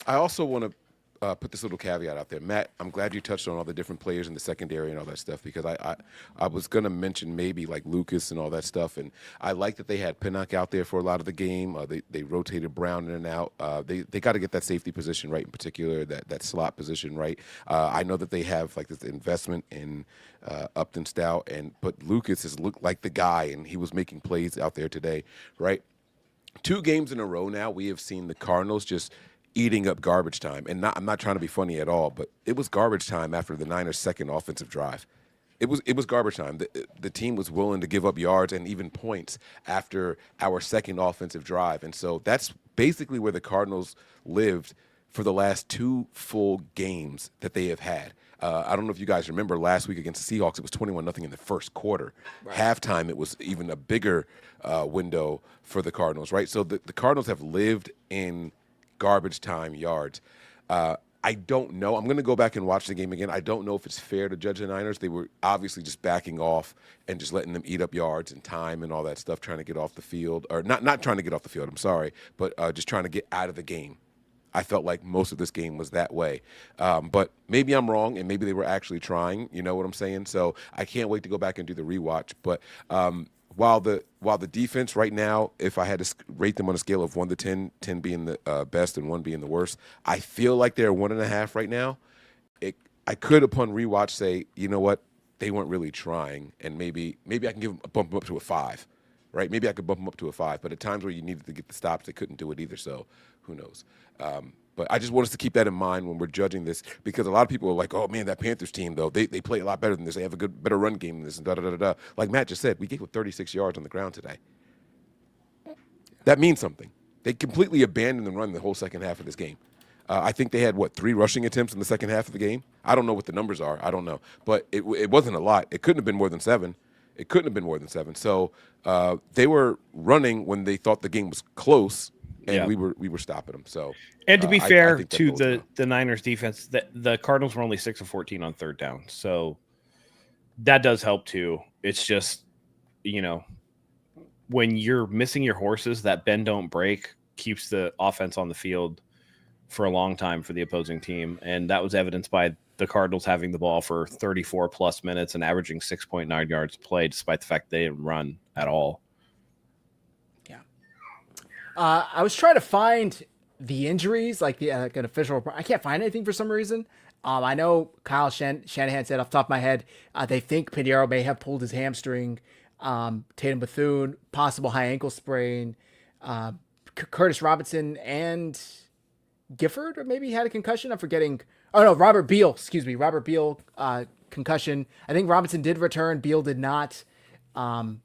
I also want to put this little caveat out there. Matt, I'm glad you touched on all the different players in the secondary and all that stuff because I was going to mention maybe like Lucas and all that stuff. And I like that they had Pinnock out there for a lot of the game. They rotated Brown in and out. They got to get that safety position right, in particular, that slot position right. I know that they have like this investment in Upton Stout, but Lucas has looked like the guy, and he was making plays out there today, right? 2 games in a row now, we have seen the Cardinals just eating up garbage time. And I'm not trying to be funny at all, but it was garbage time after the Niners' second offensive drive. It was garbage time. The team was willing to give up yards and even points after our second offensive drive. And so that's basically where the Cardinals lived for the last 2 full games that they have had. I don't know if you guys remember last week against the Seahawks, it was 21-0 in the first quarter. Right. Halftime, it was even a bigger window for the Cardinals, right? So the Cardinals have lived in garbage time yards. I don't know. I'm going to go back and watch the game again. I don't know if it's fair to judge the Niners. They were obviously just backing off and just letting them eat up yards and time and all that stuff, trying to get off the field. Or not trying to get off the field, I'm sorry, but just trying to get out of the game. I felt like most of this game was that way. But maybe I'm wrong, and maybe they were actually trying. You know what I'm saying? So I can't wait to go back and do the rewatch. But while the defense right now, if I had to rate them on a scale of 1 to 10, 10 being the best and 1 being the worst, I feel like they're 1.5 right now. I could, upon rewatch, say, you know what, they weren't really trying, and maybe I can bump them up to a 5, right? Maybe I could bump them up to a 5. But at times where you needed to get the stops, they couldn't do it either. So who knows? But I just want us to keep that in mind when we're judging this, because a lot of people are like, oh, man, that Panthers team, though, they play a lot better than this. They have a better run game than this, and da-da-da-da-da. Like Matt just said, we gave up 36 yards on the ground today. That means something. They completely abandoned the run the whole second half of this game. I think they had, 3 rushing attempts in the second half of the game? I don't know what the numbers are. I don't know. But it wasn't a lot. It couldn't have been more than 7. It couldn't have been more than 7. So they were running when they thought the game was close, and we were stopping them. So, and to be fair to the Niners defense, the Cardinals were only 6 of 14 on third down. So that does help too. It's just, when you're missing your horses, that bend don't break keeps the offense on the field for a long time for the opposing team. And that was evidenced by the Cardinals having the ball for 34 plus minutes and averaging 6.9 yards a play, despite the fact they didn't run at all. I was trying to find the injuries, like an official report. I can't find anything for some reason. I know Kyle Shanahan said off the top of my head, they think Pinheiro may have pulled his hamstring. Tatum Bethune, possible high ankle sprain. Curtis Robinson and Gifford, or maybe he had a concussion. I'm forgetting. Oh no, Robert Beal. Excuse me, Robert Beal concussion. I think Robinson did return. Beal did not. Upton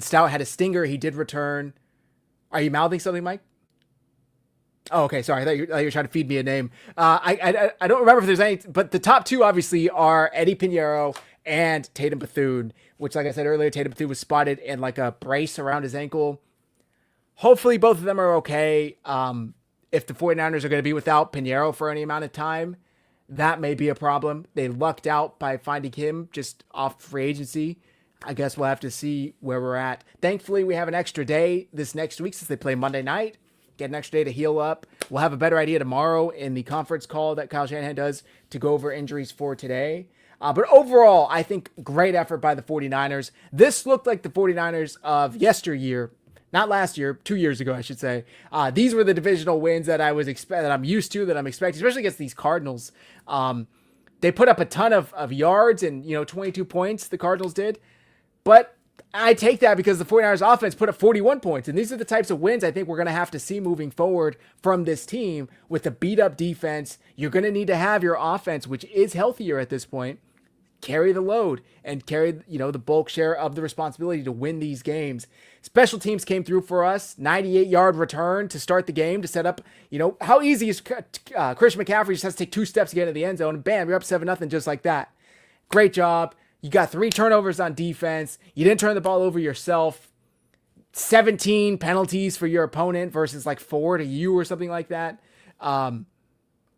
Stout had a stinger. He did return. Are you mouthing something, Mike? Oh, okay. Sorry, I thought you were trying to feed me a name. I don't remember if there's any, but the top two obviously are Eddie Pinheiro and Tatum Bethune, which, like I said earlier, Tatum Bethune was spotted in like a brace around his ankle. Hopefully both of them are okay. If the 49ers are going to be without Pinheiro for any amount of time, that may be a problem. They lucked out by finding him just off free agency. I guess we'll have to see where we're at. Thankfully, we have an extra day this next week since they play Monday night. Get an extra day to heal up. We'll have a better idea tomorrow in the conference call that Kyle Shanahan does to go over injuries for today. But overall, I think great effort by the 49ers. This looked like the 49ers of yesteryear. Not last year, 2 years ago, I should say. These were the divisional wins that that I'm used to, that I'm expecting, especially against these Cardinals. They put up a ton of yards and 22 points. The Cardinals did, but I take that because the 49ers offense put up 41 points, and these are the types of wins I think we're going to have to see moving forward from this team with the beat up defense. You're going to need to have your offense, which is healthier at this point, carry the load and carry, the bulk share of the responsibility to win these games. Special teams came through for us. 98-yard return to start the game to set up, how easy is Christian McCaffrey just has to take 2 steps to get into the end zone, and bam, you're up 7-0 just like that. Great job. You got 3 turnovers on defense. You didn't turn the ball over yourself. 17 penalties for your opponent versus like 4 to you or something like that.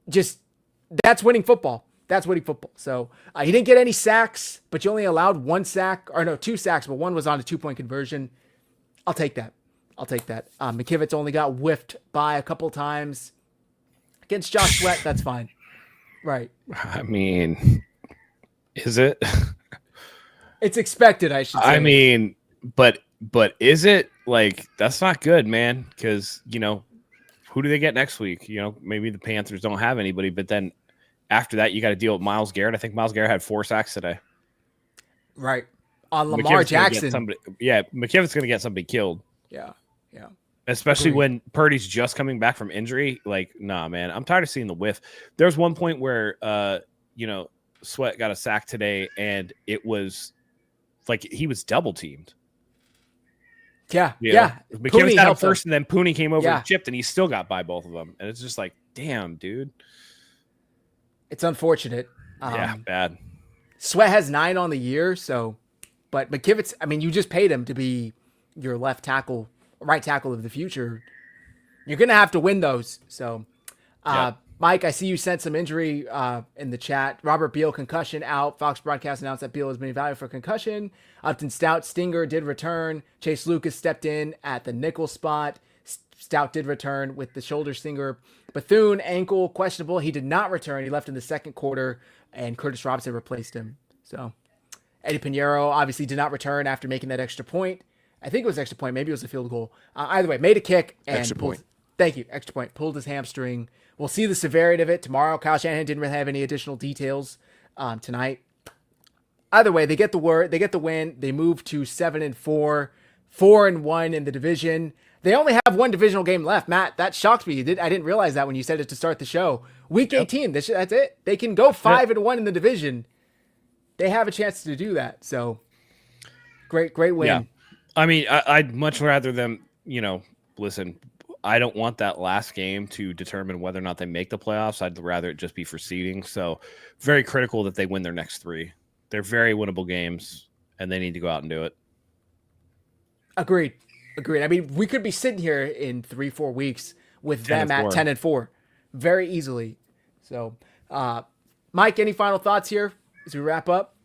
Just that's winning football. That's winning football. So he didn't get any sacks, but you only allowed 2 sacks, but one was on a 2-point conversion. I'll take that. McKivitz only got whiffed by a couple times. Against Josh Sweat, that's fine. Right. I mean, is it? It's expected, I should say. I mean, but is it? Like, that's not good, man, because, who do they get next week? Maybe the Panthers don't have anybody, but then after that, you got to deal with Myles Garrett. I think Myles Garrett had 4 sacks today. Right. On Lamar Jackson. McKivit's going to get somebody killed. Yeah. Especially when Purdy's just coming back from injury. Like, nah, man. I'm tired of seeing the whiff. There's one point where, Sweat got a sack today, and it was like he was double teamed. Yeah. McKivitz got out first, and then Pooney came over and chipped, and he still got by both of them. And it's just like, damn, dude. It's unfortunate. Bad. Sweat has 9 on the year, but McKivitz, I mean, you just paid him to be your right tackle of the future. You're going to have to win those. So, Mike, I see you sent some injury in the chat. Robert Beal, concussion out. Fox Broadcast announced that Beal has been evaluated for concussion. Upton Stout, stinger, did return. Chase Lucas stepped in at the nickel spot. Stout did return with the shoulder stinger. Bethune, ankle, questionable. He did not return. He left in the second quarter, and Curtis Robinson replaced him. So, Eddie Pinheiro obviously did not return after making that extra point. I think it was extra point. Maybe it was a field goal. Either way, made a kick. And extra point. Thank you. Extra point. Pulled his hamstring. We'll see the severity of it tomorrow. Kyle Shanahan didn't really have any additional details tonight. Either way, they get the win. They move to 7-4, 4-1 in the division. They only have one divisional game left. Matt, that shocked me. I didn't realize that when you said it to start the show. Week 18, that's it. They can go 5-1 in the division. They have a chance to do that. So great win. Yeah. I mean, I'd much rather them, listen, I don't want that last game to determine whether or not they make the playoffs. I'd rather it just be for seeding. So very critical that they win their next 3. They're very winnable games, and they need to go out and do it. Agreed. I mean, we could be sitting here in 3-4 weeks with them at 10-4 very easily. So, Mike, any final thoughts here as we wrap up?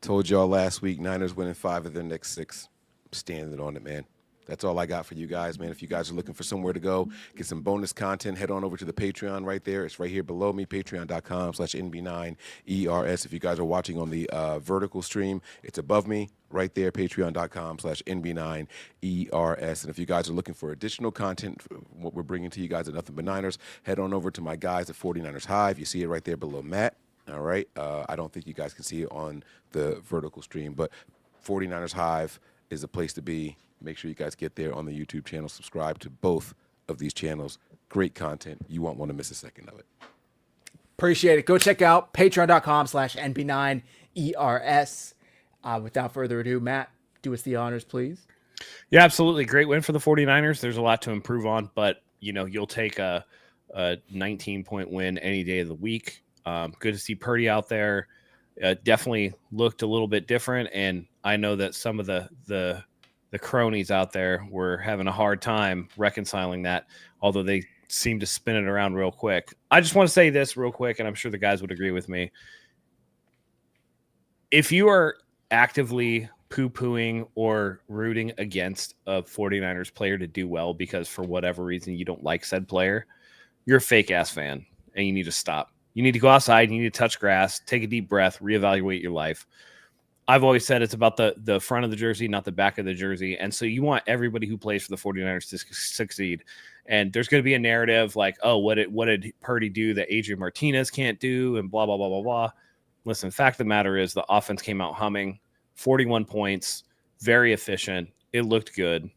Told y'all last week, Niners winning 5 of their next 6. Standing on it, man. That's all I got for you guys, man. If you guys are looking for somewhere to go, get some bonus content, head on over to the Patreon right there. It's right here below me, patreon.com/NB9ERS. If you guys are watching on the vertical stream, it's above me right there, patreon.com/NB9ERS. And if you guys are looking for additional content, what we're bringing to you guys at Nothing But Niners, head on over to my guys at 49ersHive. You see it right there below Matt. All right. I don't think you guys can see it on the vertical stream, but 49ersHive is the place to be. Make sure you guys get there on the YouTube channel. Subscribe to both of these channels. great content. You won't want to miss a second of it. Appreciate it. Go check out patreon.com/NB9ERS. Without further ado, Matt, do us the honors, please. Yeah, absolutely. Great win for the 49ers. There's a lot to improve on, but you'll take a 19-point win any day of the week. Good to see Purdy out there. Definitely looked a little bit different, and I know that some of the cronies out there were having a hard time reconciling that, although they seem to spin it around real quick. I just want to say this real quick, and I'm sure the guys would agree with me. If you are actively poo-pooing or rooting against a 49ers player to do well because for whatever reason you don't like said player, you're a fake-ass fan, and you need to stop. You need to go outside, you need to touch grass, take a deep breath, reevaluate your life. I've always said it's about the front of the jersey, not the back of the jersey. And so you want everybody who plays for the 49ers to succeed. And there's going to be a narrative like, oh, what did Purdy do that Adrian Martinez can't do, and blah, blah, blah, blah, blah. Listen, fact of the matter is the offense came out humming, 41 points, very efficient. It looked good.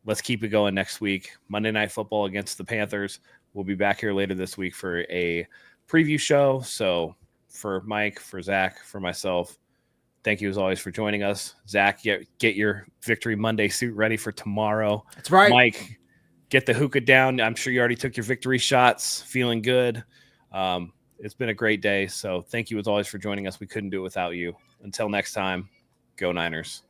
Let's keep it going next week. Monday Night Football against the Panthers. We'll be back here later this week for a preview show. So for Mike, for Zach, for myself, thank you as always for joining us. Zach, get your Victory Monday suit ready for tomorrow. That's right. Mike, get the hookah down. I'm sure you already took your victory shots. Feeling good. It's been a great day. So thank you as always for joining us. We couldn't do it without you. Until next time, go Niners.